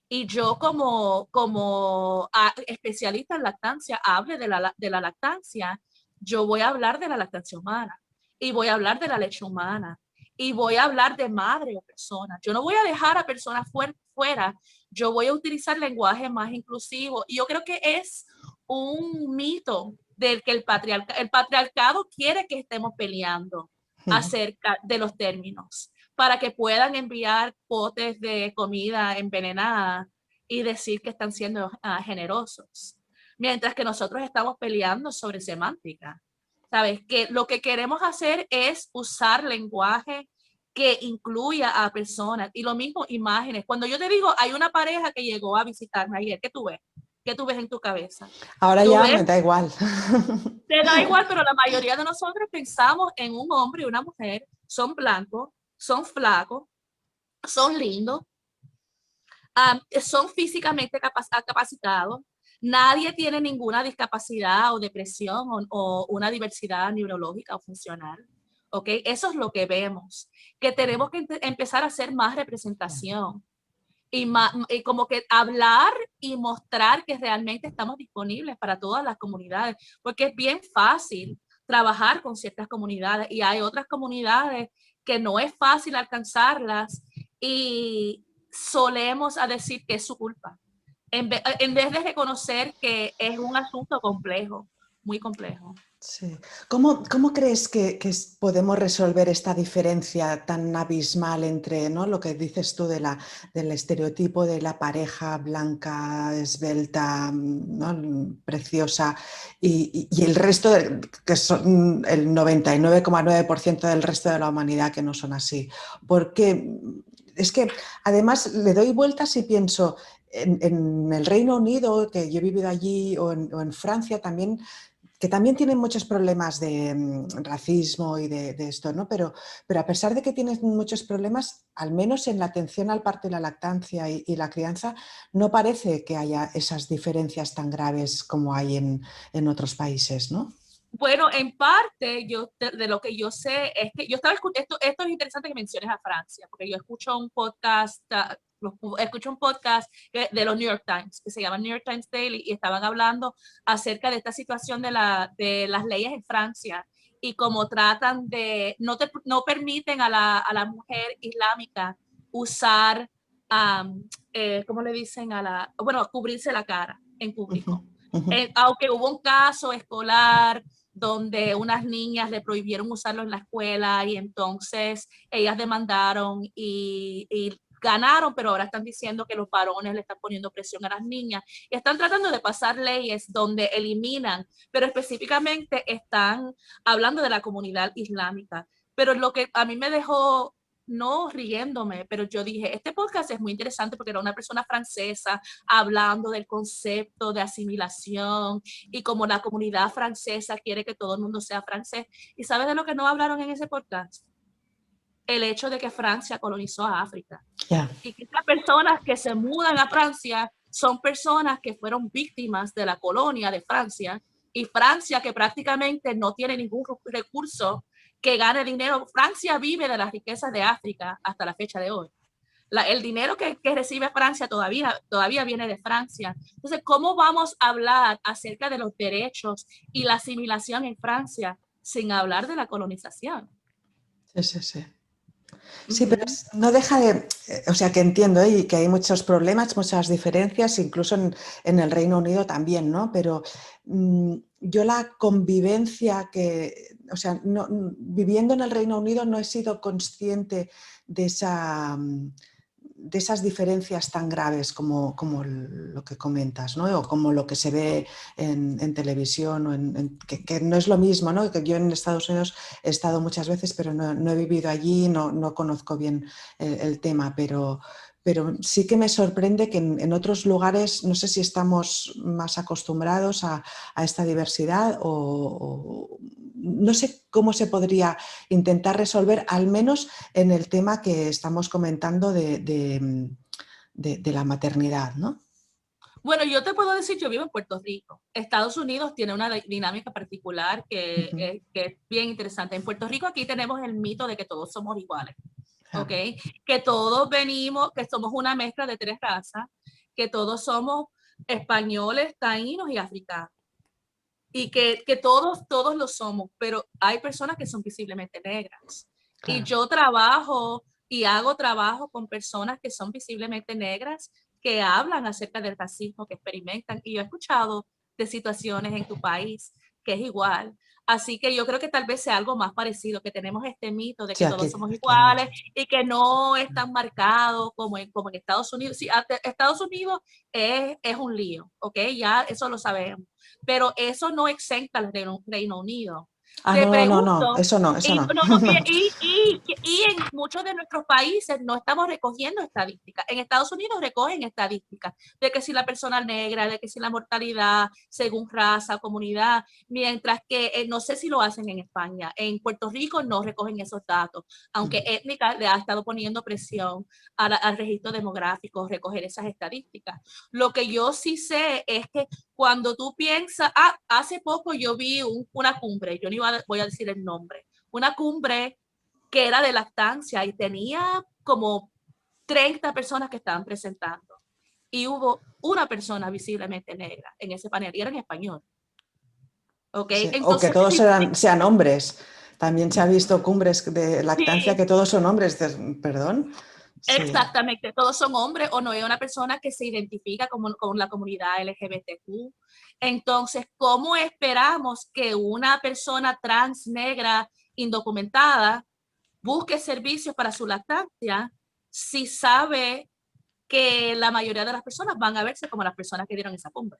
y yo como especialista en lactancia hable de la lactancia, yo voy a hablar de la lactancia humana. y voy a hablar de la leche humana y voy a hablar de madre o persona. Yo no voy a dejar a personas fuera, yo voy a utilizar lenguaje más inclusivo. Y yo creo que es un mito del que el patriarcado quiere que estemos peleando acerca de los términos para que puedan enviar potes de comida envenenada y decir que están siendo generosos. Mientras que nosotros estamos peleando sobre semántica. ¿Sabes? Que lo que queremos hacer es usar lenguaje que incluya a personas. Y lo mismo, imágenes. Cuando yo te digo, hay una pareja que llegó a visitarme ayer, ¿qué tú ves? ¿Qué tú ves en tu cabeza? Ahora Tú ya ves, me da igual. te da igual, pero la mayoría de nosotros pensamos en un hombre y una mujer, son blancos, son flacos, son lindos, son físicamente capacitados, nadie tiene ninguna discapacidad o depresión o una diversidad neurológica o funcional. ¿Ok? Eso es lo que vemos, que tenemos que empezar a hacer más representación y como que hablar y mostrar que realmente estamos disponibles para todas las comunidades, porque es bien fácil trabajar con ciertas comunidades y hay otras comunidades que no es fácil alcanzarlas y solemos a decir que es su culpa, en vez de reconocer que es un asunto complejo, muy complejo. Sí. ¿Cómo crees que podemos resolver esta diferencia tan abismal entre, ¿no?, lo que dices tú del estereotipo de la pareja blanca, esbelta, ¿no?, preciosa y el resto, que son el 99,9% del resto de la humanidad que no son así? Porque es que además le doy vueltas y pienso en el Reino Unido, que yo he vivido allí, o en Francia también, que también tienen muchos problemas de racismo y de esto, ¿no? Pero a pesar de que tienen muchos problemas, al menos en la atención al parto y la lactancia y la crianza, no parece que haya esas diferencias tan graves como hay en otros países, ¿no? Bueno, en parte, yo de lo que yo sé es que yo estaba escuchando, esto es interesante que menciones a Francia, porque yo escucho un podcast, de los New York Times, que se llama New York Times Daily, y estaban hablando acerca de esta situación de las leyes en Francia y cómo tratan de, no permiten a la mujer islámica usar, ¿cómo le dicen? Bueno, cubrirse la cara en público. Aunque hubo un caso escolar donde unas niñas le prohibieron usarlo en la escuela y entonces ellas demandaron y ganaron, pero ahora están diciendo que los varones le están poniendo presión a las niñas y están tratando de pasar leyes donde eliminan, pero específicamente están hablando de la comunidad islámica. Pero lo que a mí me dejó no riéndome, pero yo dije, este podcast es muy interesante porque era una persona francesa hablando del concepto de asimilación y como la comunidad francesa quiere que todo el mundo sea francés. ¿Y sabes de lo que no hablaron en ese podcast? El hecho de que Francia colonizó a África. Yeah. Y que estas personas que se mudan a Francia son personas que fueron víctimas de la colonia de Francia y Francia que prácticamente no tiene ningún recurso que gane dinero. Francia vive de las riquezas de África hasta la fecha de hoy. El dinero que recibe Francia todavía viene de Francia. Entonces, ¿cómo vamos a hablar acerca de los derechos y la asimilación en Francia sin hablar de la colonización? Sí, sí, sí. Sí, pero Uh-huh. no deja de, o sea, que entiendo, ¿eh?, y que hay muchos problemas, muchas diferencias, incluso en el Reino Unido también, ¿no? Pero yo la convivencia o sea, viviendo en el Reino Unido no he sido consciente de de esas diferencias tan graves como lo que comentas, ¿no?, o como lo que se ve en televisión, que no es lo mismo, ¿no? Que yo en Estados Unidos he estado muchas veces, pero no he vivido allí, no conozco bien el tema, pero sí que me sorprende que en otros lugares, no sé si estamos más acostumbrados a esta diversidad o no sé cómo se podría intentar resolver, al menos en el tema que estamos comentando de la maternidad, ¿no? Bueno, yo te puedo decir, yo vivo en Puerto Rico. Estados Unidos tiene una dinámica particular Uh-huh. que es bien interesante. En Puerto Rico aquí tenemos el mito de que todos somos iguales, Yeah. ¿ok? Que todos venimos, que somos una mezcla de tres razas, que todos somos españoles, taínos y africanos. y que todos lo somos, pero hay personas que son visiblemente negras. Y Claro. yo trabajo y hago trabajo con personas que son visiblemente negras, que hablan acerca del racismo que experimentan. Y yo he escuchado de situaciones en tu país que es igual. Así que yo creo que tal vez sea algo más parecido, que tenemos este mito de Sí, que todos somos aquí hay mucho. iguales y que no es tan marcado como en Estados Unidos. Sí, Estados Unidos es un lío, ¿ok? Ya eso lo sabemos, pero eso no exenta al Reino Unido. Ah, Te no, no, no, no, pregunto, eso no, eso y, no. no, y en muchos de nuestros países no estamos recogiendo estadísticas. En Estados Unidos recogen estadísticas de que si la persona negra, de que si la mortalidad según raza, comunidad, mientras que no sé si lo hacen en España. En Puerto Rico no recogen esos datos, aunque Étnica le ha estado poniendo presión al registro demográfico, recoger esas estadísticas. Lo que yo sí sé es que cuando tú piensas, hace poco yo vi una cumbre, yo no voy a decir el nombre, una cumbre que era de lactancia y tenía como 30 personas que estaban presentando. Y hubo una persona visiblemente negra en ese panel y era en español. ¿Ok? Sí, o que Entonces, todos sean hombres. También se ha visto cumbres de lactancia sí, que todos son hombres. Perdón. Sí, exactamente, todos son hombres o no es una persona que se identifica con la comunidad LGBTQ. Entonces, ¿cómo esperamos que una persona trans negra indocumentada busque servicios para su lactancia si sabe que la mayoría de las personas van a verse como las personas que dieron esa cumbre?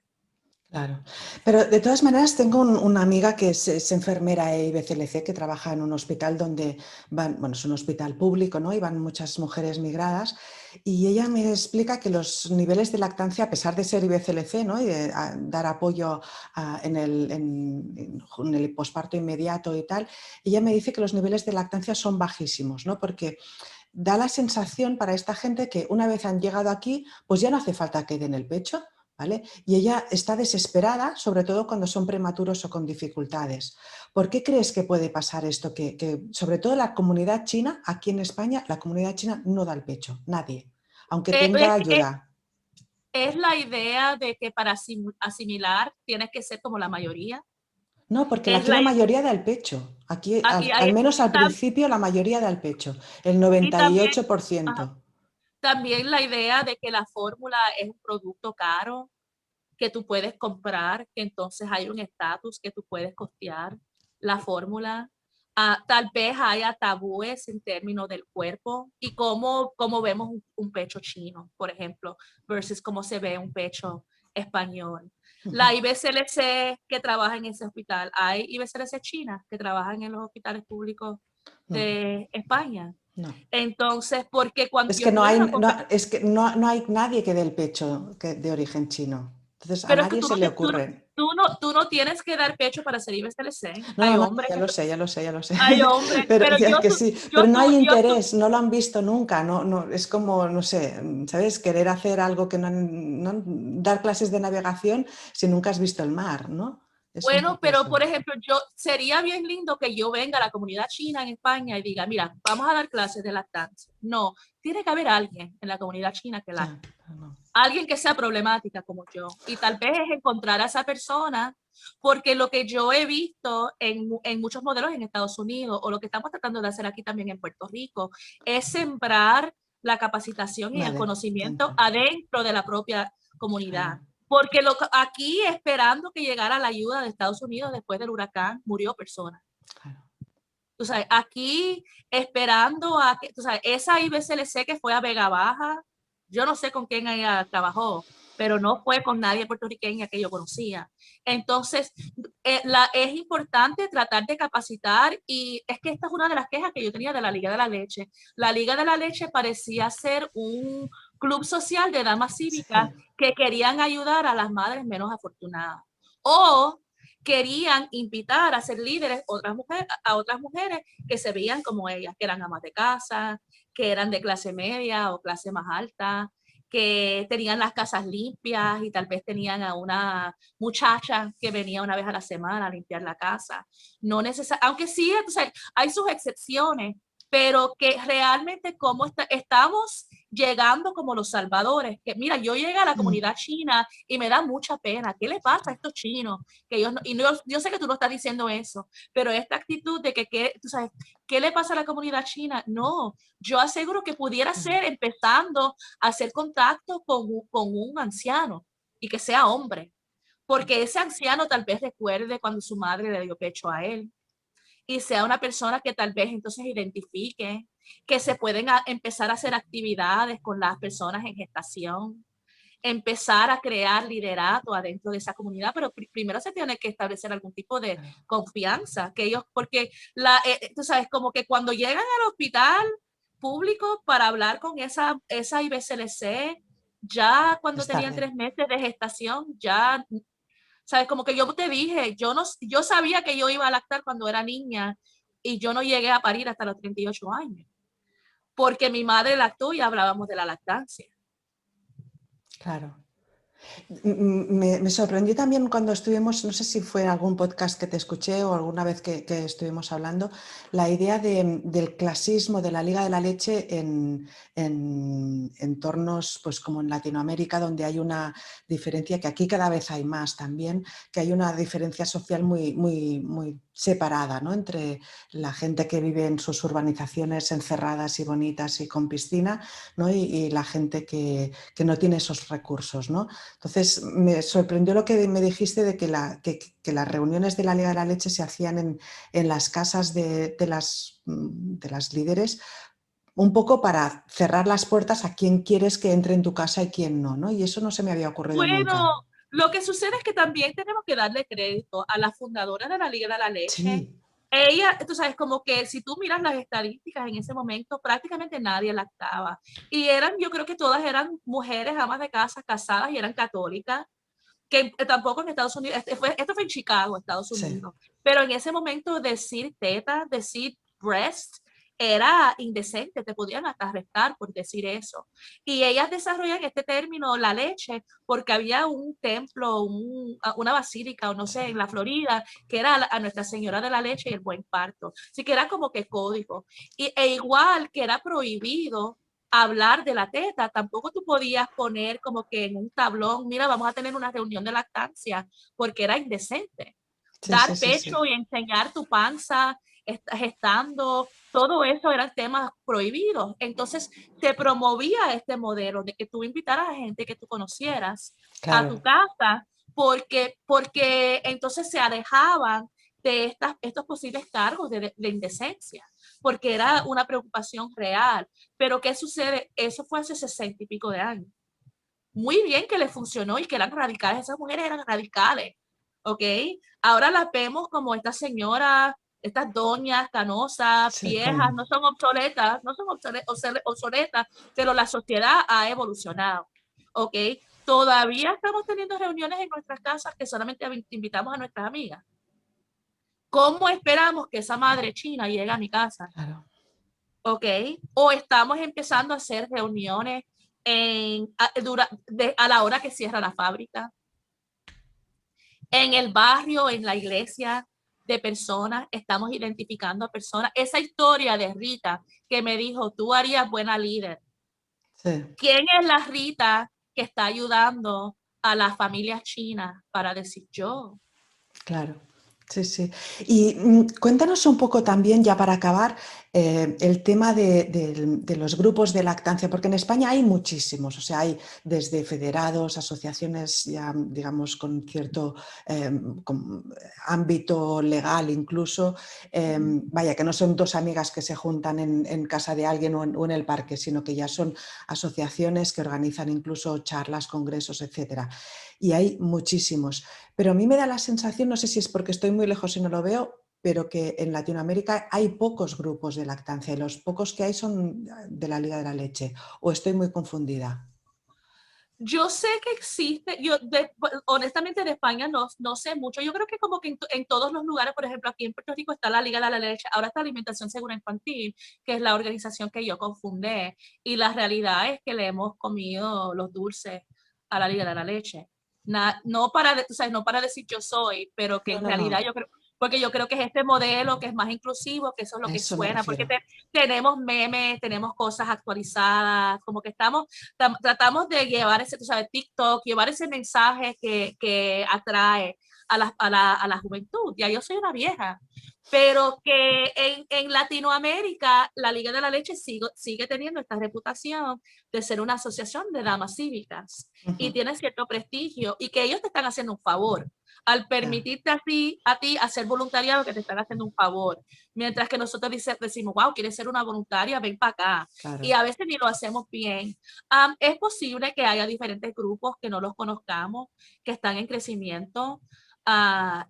claro. Pero de todas maneras, tengo una amiga que es enfermera IBCLC, que trabaja en un hospital donde van, bueno, es un hospital público, ¿no? Y van muchas mujeres migradas. Y ella me explica que los niveles de lactancia, a pesar de ser IBCLC, ¿no? Y de dar apoyo en el posparto inmediato y tal, ella me dice que los niveles de lactancia son bajísimos, ¿no? Porque da la sensación para esta gente que una vez han llegado aquí, pues ya no hace falta que den el pecho, ¿vale? Y ella está desesperada, sobre todo cuando son prematuros o con dificultades. ¿Por qué crees que puede pasar esto? Que sobre todo la comunidad china, aquí en España, la comunidad china no da el pecho, nadie, aunque Eh, tenga es, es, ayuda. es la idea de que para asimilar tienes que ser como la mayoría. No, porque Es aquí la, la mayoría da el pecho. Aquí, y, al menos y al principio, la mayoría da el pecho, el noventa y también, ocho por ajá, ciento. también la idea de que la fórmula es un producto caro que tú puedes comprar, que entonces hay un estatus que tú puedes costear la fórmula. Tal vez haya tabúes en términos del cuerpo y cómo vemos un pecho chino, por ejemplo, versus cómo se ve un pecho español. La IBCLC que trabaja en ese hospital, hay IBCLC China que trabajan en los hospitales públicos No, de España. no. Entonces, porque cuando Es yo que tuve una es que no hay nadie que dé el pecho de origen chino. Entonces a pero es que nadie se le ocurre. tú no tienes que dar pecho para ser IBCLC. No, no, no, ya lo sé, ya lo sé, ya lo sé. Hay hombres, Pero pero ya que sí, pero no hay yo interés, no lo han visto nunca, no, no, es como, no sé, ¿sabes? Querer hacer algo que dar clases de navegación si nunca has visto el mar, ¿no? Es un bueno, poco pero eso. por ejemplo, sería bien lindo que yo venga a la comunidad china en España y diga, mira, vamos a dar clases de lactancia. No, tiene que haber alguien en la comunidad china que Ya, lacte. no. Alguien que sea problemática como yo. Y tal vez es encontrar a esa persona, porque lo que yo he visto en muchos modelos en Estados Unidos, o lo que estamos tratando de hacer aquí también en Puerto Rico, es sembrar la capacitación y el Vale, conocimiento dentro. adentro de la propia Claro, comunidad. Porque aquí esperando que llegara la ayuda de Estados Unidos después del huracán, murió personas. claro. Tú sabes, aquí esperando a que, tú sabes, esa IBCLC que fue a Vega Baja, yo no sé con quién ella trabajó, pero no fue con nadie puertorriqueña que yo conocía. Entonces, es importante tratar de capacitar y es que esta es una de las quejas que yo tenía de la Liga de la Leche. La Liga de la Leche parecía ser un club social de damas cívicas Sí, que querían ayudar a las madres menos afortunadas. O querían invitar a ser líderes a otras mujeres que se veían como ellas, que eran amas de casa, que eran de clase media o clase más alta, que tenían las casas limpias y tal vez tenían a una muchacha que venía una vez a la semana a limpiar la casa. No aunque sí, o sea, hay sus excepciones, pero que realmente estamos llegando como los salvadores, que mira, yo llegué a la comunidad china y me da mucha pena. ¿Qué le pasa a estos chinos? Que ellos no, y no, yo sé que tú no estás diciendo eso, pero esta actitud de que tú sabes, ¿qué le pasa a la comunidad china? No, yo aseguro que pudiera ser empezando a hacer contacto con un anciano y que sea hombre, porque ese anciano tal vez recuerde cuando su madre le dio pecho a él y sea una persona que tal vez entonces identifique que se pueden empezar a hacer actividades con las personas en gestación, empezar a crear liderato adentro de esa comunidad, pero primero se tiene que establecer algún tipo de confianza, que ellos, porque tú sabes, como que cuando llegan al hospital público para hablar con esa IBCLC, ya cuando Es tenían tarde. 3 meses de gestación, ya sabes, como que yo te dije, yo sabía que yo iba a lactar cuando era niña y yo no llegué a parir hasta los 38 años, porque mi madre lactó y hablábamos de la lactancia. Claro. Me sorprendió también cuando estuvimos, no sé si fue en algún podcast que te escuché o alguna vez que estuvimos hablando, la idea del clasismo de la Liga de la Leche en entornos pues como en Latinoamérica, donde hay una diferencia, que aquí cada vez hay más también, que hay una diferencia social muy separada, ¿no? Entre la gente que vive en sus urbanizaciones encerradas y bonitas y con piscina, ¿no? y la gente que no tiene esos recursos, ¿no? Entonces, me sorprendió lo que me dijiste de que las reuniones de la Liga de la Leche se hacían en las casas de las líderes, un poco para cerrar las puertas a quién quieres que entre en tu casa y quién no, ¿no? Y eso no se me había ocurrido Bueno, nunca. lo que sucede es que también tenemos que darle crédito a la fundadora de la Liga de la Leche. Sí, Ella, tú sabes, como que si tú miras las estadísticas en ese momento, prácticamente nadie lactaba. Y eran, yo creo que todas eran mujeres, amas de casa, casadas y eran católicas, que tampoco en Estados Unidos, esto fue en Chicago, Estados sí, Unidos, pero en ese momento decir teta, decir breast, era indecente, te podían hasta arrestar por decir eso. Y ellas desarrollan este término, la leche, porque había un templo, una basílica, o no sé, en sí, la Florida, que era a Nuestra Señora de la Leche y el Buen Parto. Así que era como que código. E igual que era prohibido hablar de la teta, tampoco tú podías poner como que en un tablón, mira, vamos a tener una reunión de lactancia, porque era indecente. sí, sí, Dar sí, sí, pecho y enseñar tu panza gestando, todo eso eran temas prohibidos. Entonces se promovía este modelo de que tú invitaras a gente que tú conocieras a tu claro. casa, porque entonces se alejaban de estos posibles cargos de indecencia, porque era una preocupación real. Pero ¿qué sucede? Eso fue hace 60 y pico de años. Muy bien que le funcionó y que eran radicales, esas mujeres eran radicales, ¿ok? Ahora las vemos como estas señoras, estas doñas canosas, Sí, viejas, no son obsoletas, no son obsoletas, pero la sociedad ha evolucionado, ¿ok? Todavía estamos teniendo reuniones en nuestras casas que solamente invitamos a nuestras amigas. ¿Cómo esperamos que esa madre china llegue a mi casa? claro. ¿Ok? O estamos empezando a hacer reuniones a la hora que cierra la fábrica, en el barrio, en la iglesia de personas, estamos identificando a personas. Esa historia de Rita que me dijo, tú harías buena líder. Sí, ¿Quién es la Rita que está ayudando a las familias chinas para decir yo? claro. Sí, sí. Y cuéntanos un poco también, ya para acabar, el tema de los grupos de lactancia, porque en España hay muchísimos, o sea, hay desde federados, asociaciones ya, digamos, con cierto con ámbito legal incluso, vaya, que no son dos amigas que se juntan en casa de alguien o en el parque, sino que ya son asociaciones que organizan incluso charlas, congresos, etcétera. Y hay muchísimos. Pero a mí me da la sensación, no sé si es porque estoy muy lejos y no lo veo, pero que en Latinoamérica hay pocos grupos de lactancia y los pocos que hay son de la Liga de la Leche. ¿O estoy muy confundida? Yo sé que existe, honestamente de España no sé mucho. Yo creo que como que en todos los lugares, por ejemplo, aquí en Puerto Rico está la Liga de la Leche, ahora está Alimentación Segura Infantil, que es la organización que yo confundé. Y la realidad es que le hemos comido los dulces a la Liga de la Leche. No para, o sea, no para decir yo soy, pero que No, en no, realidad no. yo creo, porque yo creo que es este modelo que es más inclusivo, que eso es lo A que eso me suena, porque refiero. tenemos memes, tenemos cosas actualizadas, como que tratamos de llevar ese, tú sabes, TikTok, llevar ese mensaje que atrae a la juventud. Ya yo soy una vieja, pero que en Latinoamérica la Liga de la Leche sigue teniendo esta reputación de ser una asociación de damas cívicas y tiene cierto prestigio y que ellos te están haciendo un favor al Claro, permitirte a ti hacer voluntariado, que te están haciendo un favor, mientras que nosotros decimos, wow, quieres ser una voluntaria, ven para acá, y claro. a veces ni lo hacemos bien. Es posible que haya diferentes grupos que no los conozcamos, que están en crecimiento,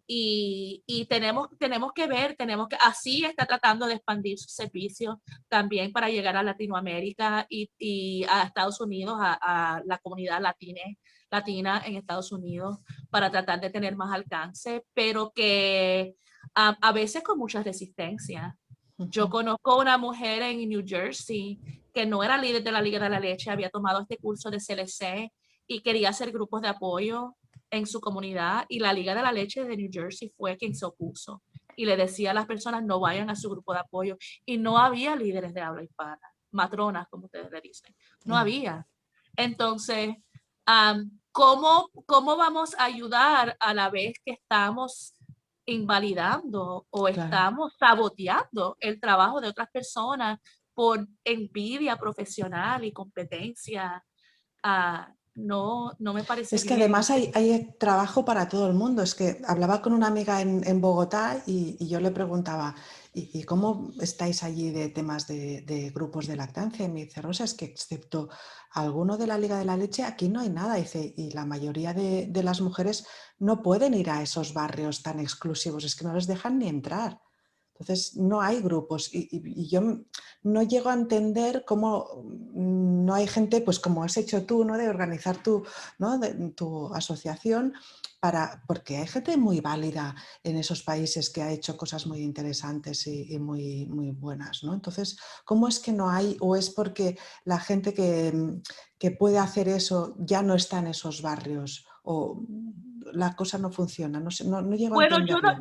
y tenemos que ver, así está tratando de expandir sus servicios también para llegar a Latinoamérica y a Estados Unidos, a la comunidad latina en Estados Unidos, para tratar de tener más alcance, pero que a veces con mucha resistencia. Yo conozco una mujer en New Jersey que no era líder de la Liga de la Leche, había tomado este curso de CLC y quería hacer grupos de apoyo en su comunidad, y la Liga de la Leche de New Jersey fue quien se opuso y le decía a las personas no vayan a su grupo de apoyo, y no había líderes de habla hispana, matronas como ustedes le dicen, no Ya. había. Entonces, ¿cómo vamos a ayudar a la vez que estamos invalidando o Claro. estamos saboteando el trabajo de otras personas por envidia profesional y competencia? No me parece Es que bien. además hay trabajo para todo el mundo. Es que hablaba con una amiga en Bogotá y yo le preguntaba, ¿y cómo estáis allí de temas de grupos de lactancia? Y me dice, Rosa, es que excepto alguno de la Liga de la Leche, aquí no hay nada. Dice, y la mayoría de las mujeres no pueden ir a esos barrios tan exclusivos, es que no les dejan ni entrar. Entonces, no hay grupos y yo no llego a entender cómo no hay gente, pues como has hecho tú, ¿no? De organizar tu, ¿no? Tu asociación, porque hay gente muy válida en esos países que ha hecho cosas muy interesantes y muy, muy buenas, ¿no? Entonces, ¿cómo es que no hay? ¿O es porque la gente que puede hacer eso ya no está en esos barrios? ¿O la cosa no funciona? No sé, no llego a Bueno, entenderlo.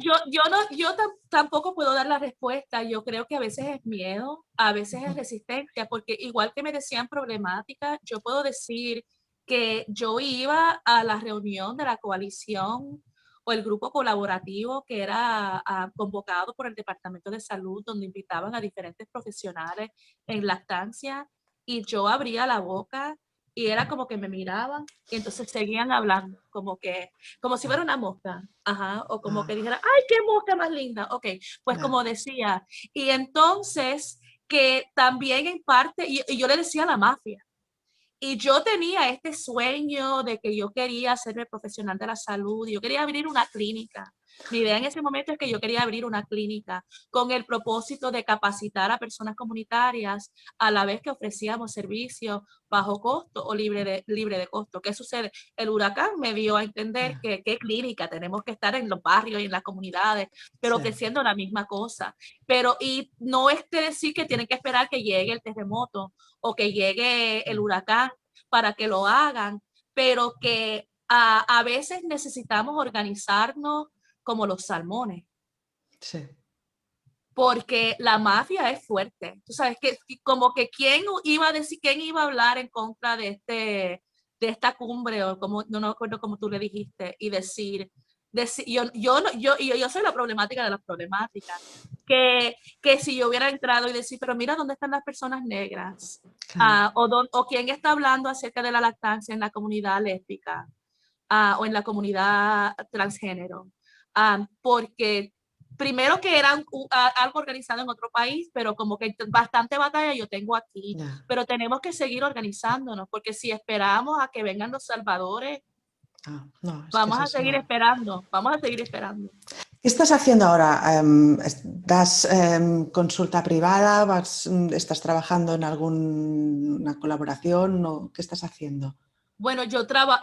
tampoco puedo dar la respuesta. Yo creo que a veces es miedo, a veces es resistencia, porque igual que me decían problemática, yo puedo decir que yo iba a la reunión de la coalición o el grupo colaborativo que era convocado por el Departamento de Salud, donde invitaban a diferentes profesionales en lactancia, y yo abría la boca y era como que me miraban y entonces seguían hablando, como si fuera una mosca, ajá, o como que Ah, dijera, ay, qué mosca más linda, ok, pues ya. como decía, y entonces que también en parte, y yo le decía a la mafia, y yo tenía este sueño de que yo quería ser profesional de la salud, y yo quería abrir una clínica. Mi idea en ese momento es que yo quería abrir una clínica con el propósito de capacitar a personas comunitarias a la vez que ofrecíamos servicios bajo costo o libre de costo. ¿Qué sucede? El huracán me dio a entender Ya, que qué clínica, tenemos que estar en los barrios y en las comunidades, pero sí, ofreciendo la misma cosa. Pero, y no es que decir que tienen que esperar que llegue el terremoto o que llegue el huracán para que lo hagan, pero que a veces necesitamos organizarnos como los salmones, sí. porque la mafia es fuerte. Tú sabes que como que quién iba a decir, quién iba a hablar en contra de esta cumbre, o como no me acuerdo cómo tú le dijiste, y decir yo soy la problemática de las problemáticas. Que si yo hubiera entrado y decir, pero mira dónde están las personas negras, Claro. o quién está hablando acerca de la lactancia en la comunidad lésbica, o en la comunidad transgénero, porque primero que era algo organizado en otro país, pero como que bastante batalla yo tengo aquí, Ya. pero tenemos que seguir organizándonos, porque si esperamos a que vengan los salvadores, Ah, no, es que vamos es a seguir eso. esperando, vamos a seguir esperando. ¿Qué estás haciendo ahora? ¿Das consulta privada? ¿Estás trabajando en alguna colaboración? ¿O qué estás haciendo? Bueno,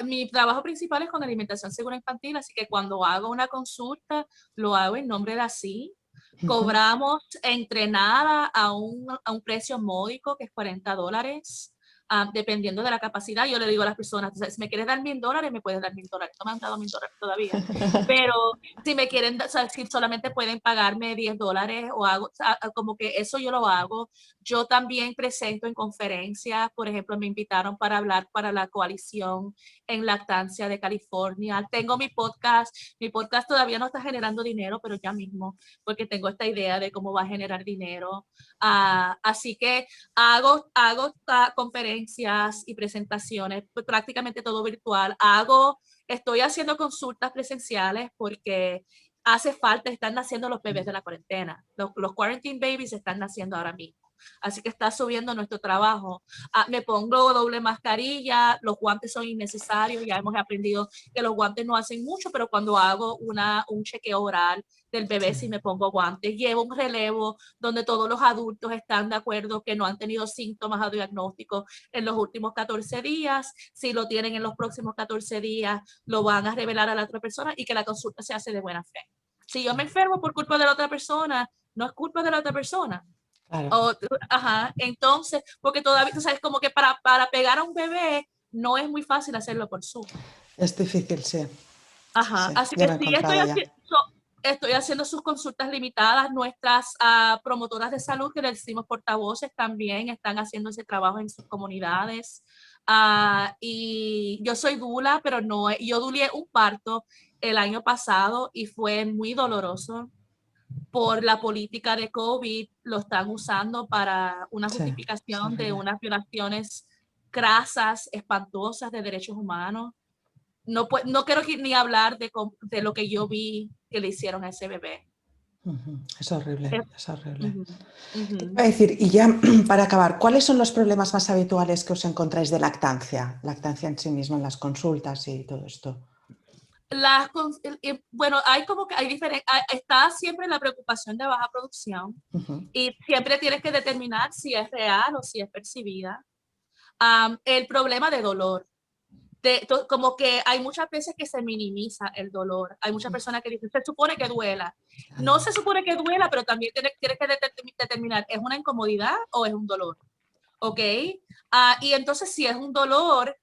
mi trabajo principal es con alimentación segura infantil, así que cuando hago una consulta, lo hago en nombre de así. Ujú. Cobramos entrenada a un precio módico, que es $40. dependiendo de la capacidad. Yo le digo a las personas, si me quieres dar $1,000, me puedes dar $1,000. No me han dado $1,000 todavía, pero si me quieren, o sea, si solamente pueden pagarme $10 o algo, o sea, como que eso yo lo hago. Yo también presento en conferencias, por ejemplo, me invitaron para hablar para la coalición en lactancia de California. Tengo mi podcast todavía no está generando dinero, pero ya mismo, porque tengo esta idea de cómo va a generar dinero. Así que hago conferencias y presentaciones, pues, prácticamente todo virtual. Estoy haciendo consultas presenciales porque hace falta, están naciendo los bebés de la cuarentena. Los quarantine babies están naciendo ahora mismo. Así que está subiendo nuestro trabajo. Me pongo doble mascarilla, los guantes son innecesarios, ya hemos aprendido que los guantes no hacen mucho, pero cuando hago un chequeo oral del bebé sí me pongo guantes. Llevo un relevo donde todos los adultos están de acuerdo que no han tenido síntomas o diagnósticos en los últimos 14 días. Si lo tienen en los próximos 14 días, lo van a revelar a la otra persona y que la consulta se hace de buena fe. Si yo me enfermo por culpa de la otra persona, no es culpa de la otra persona. Claro. Entonces, porque todavía, tú sabes, como que para pegar a un bebé no es muy fácil hacerlo por Zoom. Es difícil, sí. Sí, Así ya que me he sí, encontrado ya. estoy haciendo sus consultas limitadas. Nuestras promotoras de salud, que les decimos portavoces, también están haciendo ese trabajo en sus comunidades. Y yo soy dula, pero no, yo dulié un parto el año pasado y fue muy doloroso. Por la política de COVID, lo están usando para una Sí, es justificación de horrible. unas violaciones crasas, espantosas de derechos humanos. No quiero ni hablar de lo que yo vi que le hicieron a ese bebé. Es horrible, Es, es horrible. uh Te iba -huh. a decir, y ya para acabar, ¿cuáles son los problemas más habituales que os encontráis de lactancia? Lactancia en sí misma, en las consultas y todo esto. Bueno, está siempre la preocupación de baja producción y siempre tienes que determinar si es real o si es percibida. El problema de dolor. Como que hay muchas veces que se minimiza el dolor. Hay muchas personas que dicen, se supone que duela. No se supone que duela, pero también tienes que determinar, ¿es una incomodidad o es un dolor? ¿Ok? Y entonces si es un dolor,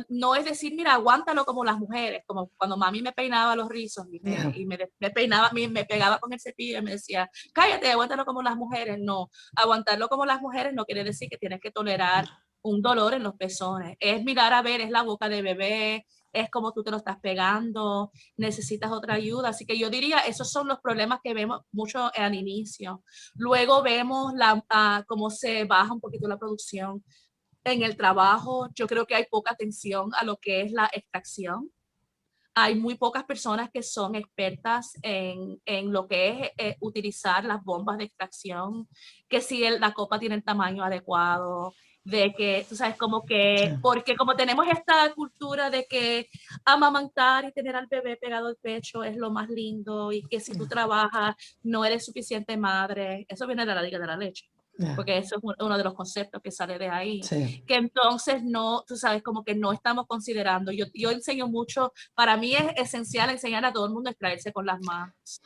no es decir, mira, aguántalo como las mujeres, como cuando mami me peinaba los rizos me peinaba, me pegaba con el cepillo y me decía, cállate, aguántalo como las mujeres. No, aguantarlo como las mujeres no quiere decir que tienes que tolerar un dolor en los pezones. Es mirar a ver, es la boca de bebé, es como tú te lo estás pegando, necesitas otra ayuda. Así que yo diría, esos son los problemas que vemos mucho al inicio. Luego vemos cómo se baja un poquito la producción en el trabajo. Yo creo que hay poca atención a lo que es la extracción. Hay muy pocas personas que son expertas en lo que es utilizar las bombas de extracción, que si la copa tiene el tamaño adecuado, de que, tú sabes, como Sí. que, porque como tenemos esta cultura de que amamantar y tener al bebé pegado al pecho es lo más lindo y que si tú trabajas no eres suficiente madre, eso viene de la Liga de la Leche. Porque eso es uno de los conceptos que sale de ahí. Sí. Que entonces no, tú sabes, como que no estamos considerando. Yo enseño mucho, para mí es esencial enseñar a todo el mundo a extraerse con las manos.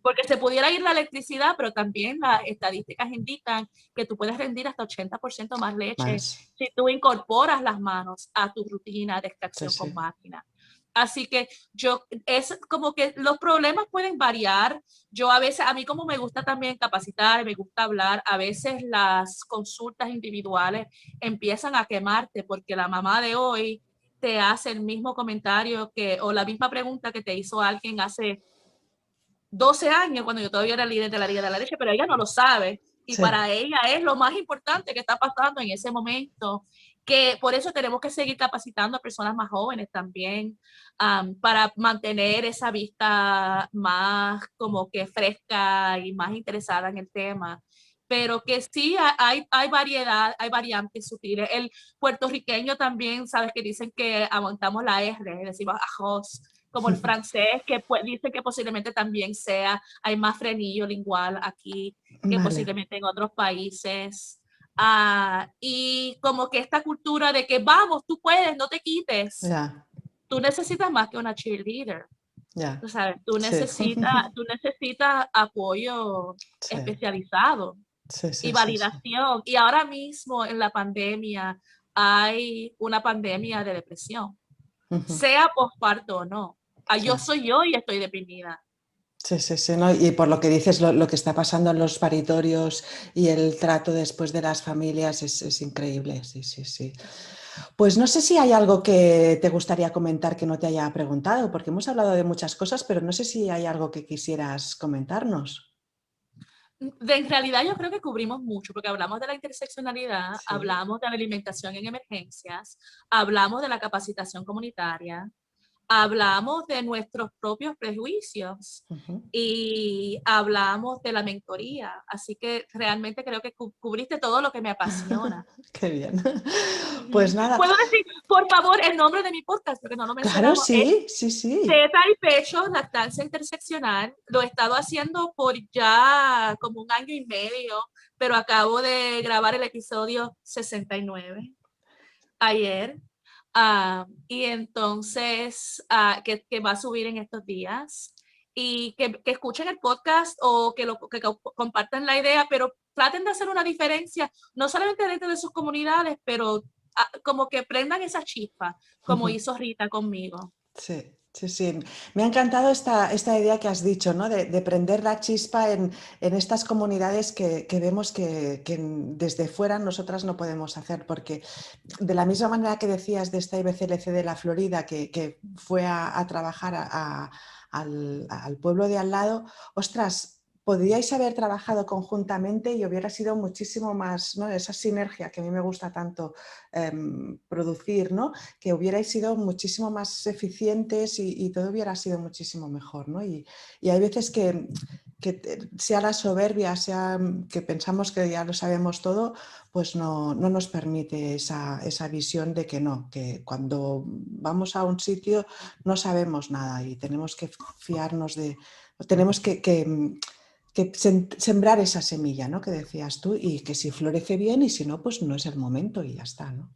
Porque se pudiera ir la electricidad, pero también las estadísticas indican que tú puedes rendir hasta 80% más leche si tú incorporas las manos a tu rutina de extracción con máquina. Así que es como que los problemas pueden variar. Yo a veces, a mí como me gusta también capacitar, me gusta hablar, a veces las consultas individuales empiezan a quemarte porque la mamá de hoy te hace el mismo comentario o la misma pregunta que te hizo alguien hace 12 años, cuando yo todavía era líder de la Liga de la Leche, pero ella no lo sabe. Y para ella es lo más importante que está pasando en ese momento, que por eso tenemos que seguir capacitando a personas más jóvenes también, para mantener esa vista más como que fresca y más interesada en el tema. Pero que sí hay variedad, hay variantes sutiles. El puertorriqueño también, sabes que dicen que aguantamos la R, decimos ajos, como el francés, que dice que posiblemente también hay más frenillo lingual aquí que posiblemente en otros países. Y como que esta cultura de que vamos, tú puedes, no te quites. Tú necesitas más que una cheerleader. Tú sabes, tú necesitas apoyo especializado y validación. Y ahora mismo en la pandemia hay una pandemia de depresión, Ujú. sea posparto o no. Yo Claro. soy yo y estoy deprimida. Sí, sí, sí, ¿no? Y por lo que dices, lo que está pasando en los paritorios y el trato después de las familias es increíble, sí, sí, sí. Pues no sé si hay algo que te gustaría comentar que no te haya preguntado, porque hemos hablado de muchas cosas, pero no sé si hay algo que quisieras comentarnos. En realidad yo creo que cubrimos mucho, porque hablamos de la interseccionalidad, Sí. hablamos de la alimentación en emergencias, hablamos de la capacitación comunitaria, hablamos de nuestros propios prejuicios Ujú. y hablamos de la mentoría. Así que realmente creo que cubriste todo lo que me apasiona. Qué bien. Pues Ujú. nada, ¿Puedo decir, por favor, el nombre de mi podcast? Porque no lo claro, mencionamos. Es sí, sí, sí. Teta y Pecho, Lactancia Interseccional. Lo he estado haciendo por ya como un año y medio, pero acabo de grabar el episodio 69 ayer. Y entonces, que va a subir en estos días. Y que escuchen el podcast o que compartan la idea, pero traten de hacer una diferencia, no solamente dentro de sus comunidades, pero como que prendan esa chispa, como hizo Rita conmigo. Sí, sí, sí. Me ha encantado esta idea que has dicho, ¿no? De prender la chispa en estas comunidades que vemos que desde fuera nosotras no podemos hacer, porque de la misma manera que decías de esta IBCLC de la Florida que fue a trabajar al pueblo de al lado, ostras, podríais haber trabajado conjuntamente y hubiera sido muchísimo más, ¿no? Esa sinergia que a mí me gusta tanto producir, ¿no? Que hubierais sido muchísimo más eficientes y todo hubiera sido muchísimo mejor, ¿no? Y hay veces que sea la soberbia, sea que pensamos que ya lo sabemos todo, pues no nos permite esa visión de que no, que cuando vamos a un sitio no sabemos nada y tenemos que fiarnos tenemos que sembrar esa semilla, ¿no? Que decías tú, y que si florece bien y si no, pues no es el momento y ya está, ¿no?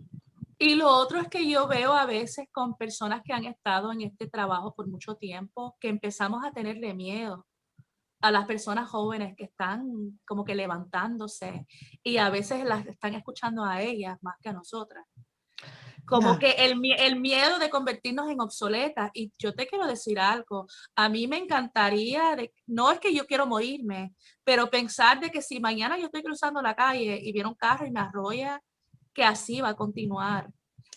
Y lo otro es que yo veo a veces con personas que han estado en este trabajo por mucho tiempo, que empezamos a tenerle miedo a las personas jóvenes que están como que levantándose y a veces las están escuchando a ellas más que a nosotras. Como Ya. que el miedo de convertirnos en obsoletas. Y yo te quiero decir algo, a mí me encantaría, no es que yo quiero morirme, pero pensar de que si mañana yo estoy cruzando la calle y viene un carro y me arrolla, que así va a continuar,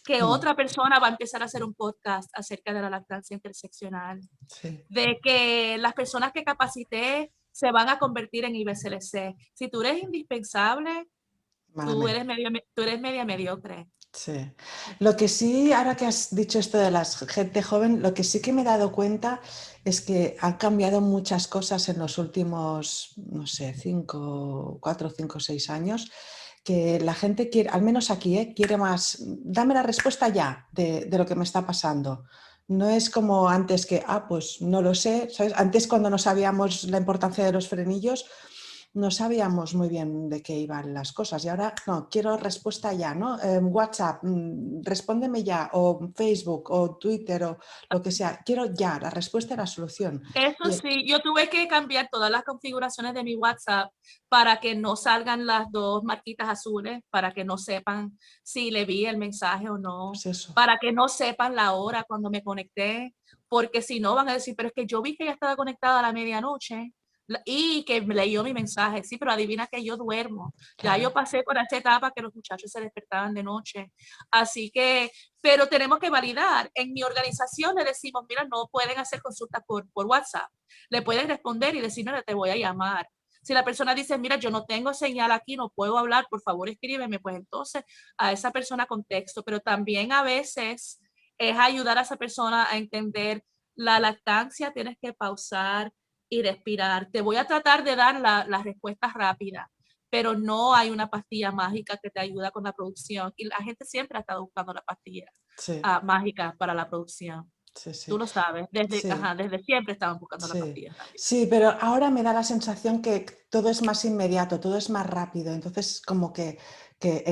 que Mm, otra persona va a empezar a hacer un podcast acerca de la lactancia interseccional, sí, de que las personas que capacité se van a convertir en IBCLC. Si tú eres indispensable, malamente. tú eres media mediocre. Sí. Lo que sí, ahora que has dicho esto de la gente joven, lo que sí que me he dado cuenta es que han cambiado muchas cosas en los últimos, no sé, 4, 5, 6 años, que la gente quiere, al menos aquí, quiere más, dame la respuesta ya de lo que me está pasando. No es como antes que, pues no lo sé, ¿sabes? Antes cuando no sabíamos la importancia de los frenillos, no sabíamos muy bien de qué iban las cosas y ahora no, quiero respuesta ya, ¿no? WhatsApp, respóndeme ya, o Facebook, o Twitter, o lo que sea, quiero ya la respuesta y la solución. Eso Y, sí, yo tuve que cambiar todas las configuraciones de mi WhatsApp para que no salgan las dos marquitas azules, para que no sepan si le vi el mensaje o no, pues eso, para que no sepan la hora cuando me conecté, porque si no van a decir, pero es que yo vi que ella estaba conectada a la medianoche y que me leyó mi mensaje. Sí, pero adivina que yo duermo. Ya yo claro. pasé por esta etapa que los muchachos se despertaban de noche. Así que pero tenemos que validar. En mi organización le decimos, mira, no pueden hacer consultas por WhatsApp. Le pueden responder y decir, mira, te voy a llamar. Si la persona dice, mira, yo no tengo señal aquí, no puedo hablar, por favor escríbeme, pues entonces a esa persona contexto. Pero también a veces es ayudar a esa persona a entender la lactancia, tienes que pausar y respirar. Te voy a tratar de dar la respuesta rápida, pero no hay una pastilla mágica que te ayuda con la producción. Y la gente siempre ha estado buscando la pastilla Sí, mágica para la producción. sí, sí, Tú lo sabes, sí. desde siempre estaban buscando la Sí, pastilla rápida. sí, pero ahora me da la sensación que todo es más inmediato, todo es más rápido. Entonces, como que que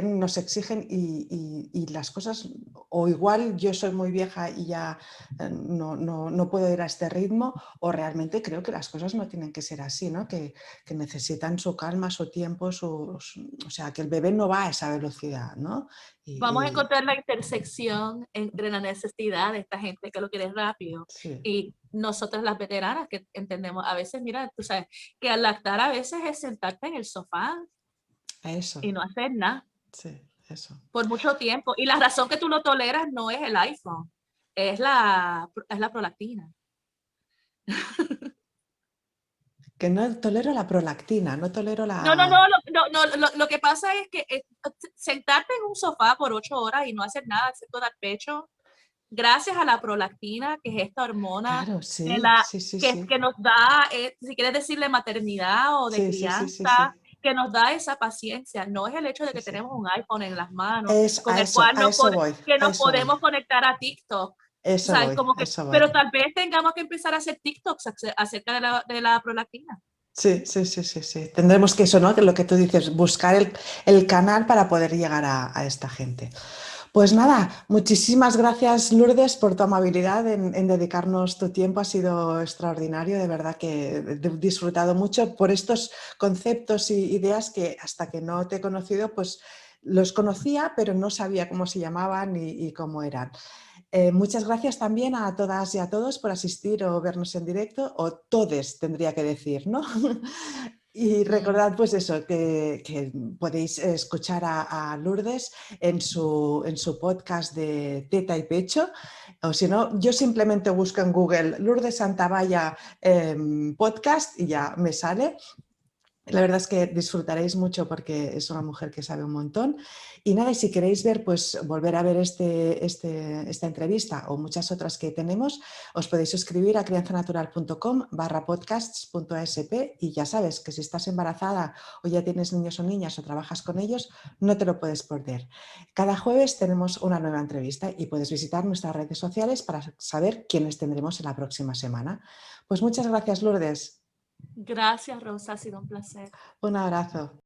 nos exigen y las cosas, o igual yo soy muy vieja y ya no puedo ir a este ritmo, o realmente creo que las cosas no tienen que ser así, ¿no? Que necesitan su calma, su tiempo, o sea, que el bebé no va a esa velocidad, ¿no? Vamos a encontrar la intersección entre la necesidad de esta gente que lo quiere rápido sí, y nosotras las veteranas que entendemos, a veces, mira, tú sabes, que al lactar a veces es sentarte en el sofá eso, y no hacer nada sí, eso. por mucho tiempo. Y la razón que tú lo toleras no es el iPhone, es la prolactina. Que no tolero la prolactina, no tolero la... No, lo que pasa es que sentarte en un sofá por 8 horas y no hacer nada, excepto dar pecho, gracias a la prolactina, que es esta hormona Claro, de sí, sí, sí, sí. que nos da, si quieres decirle maternidad o de Sí, sí, sí, sí, sí. crianza, que nos da esa paciencia. No es el hecho de Sí, que sí. tenemos un iPhone en las manos con el cual A eso voy, que a nos eso voy, podemos conectar a TikTok. eso ¿Sabes? voy, Como a que, eso voy. pero tal vez tengamos que empezar a hacer TikToks acerca de la prolactina. Sí, sí, sí, sí, sí. Tendremos que eso, ¿no? Que lo que tú dices, buscar el canal para poder llegar a esta gente. Pues nada, muchísimas gracias Lourdes por tu amabilidad en dedicarnos tu tiempo. Ha sido extraordinario, de verdad que he disfrutado mucho por estos conceptos y ideas que hasta que no te he conocido, pues los conocía, pero no sabía cómo se llamaban y cómo eran. Muchas gracias también a todas y a todos por asistir o vernos en directo, o todes tendría que decir, ¿no? Y recordad pues eso, que podéis escuchar a Lourdes en su podcast de Teta y Pecho, o si no, yo simplemente busco en Google Lourdes Santavalla podcast y ya me sale. La verdad es que disfrutaréis mucho porque es una mujer que sabe un montón. Y nada, y si queréis ver, pues volver a ver esta entrevista o muchas otras que tenemos, os podéis suscribir a crianzanatural.com/podcasts.asp y ya sabes que si estás embarazada o ya tienes niños o niñas o trabajas con ellos, no te lo puedes perder. Cada jueves tenemos una nueva entrevista y puedes visitar nuestras redes sociales para saber quiénes tendremos en la próxima semana. Pues muchas gracias, Lourdes. Gracias, Rosa, ha sido un placer. Un abrazo.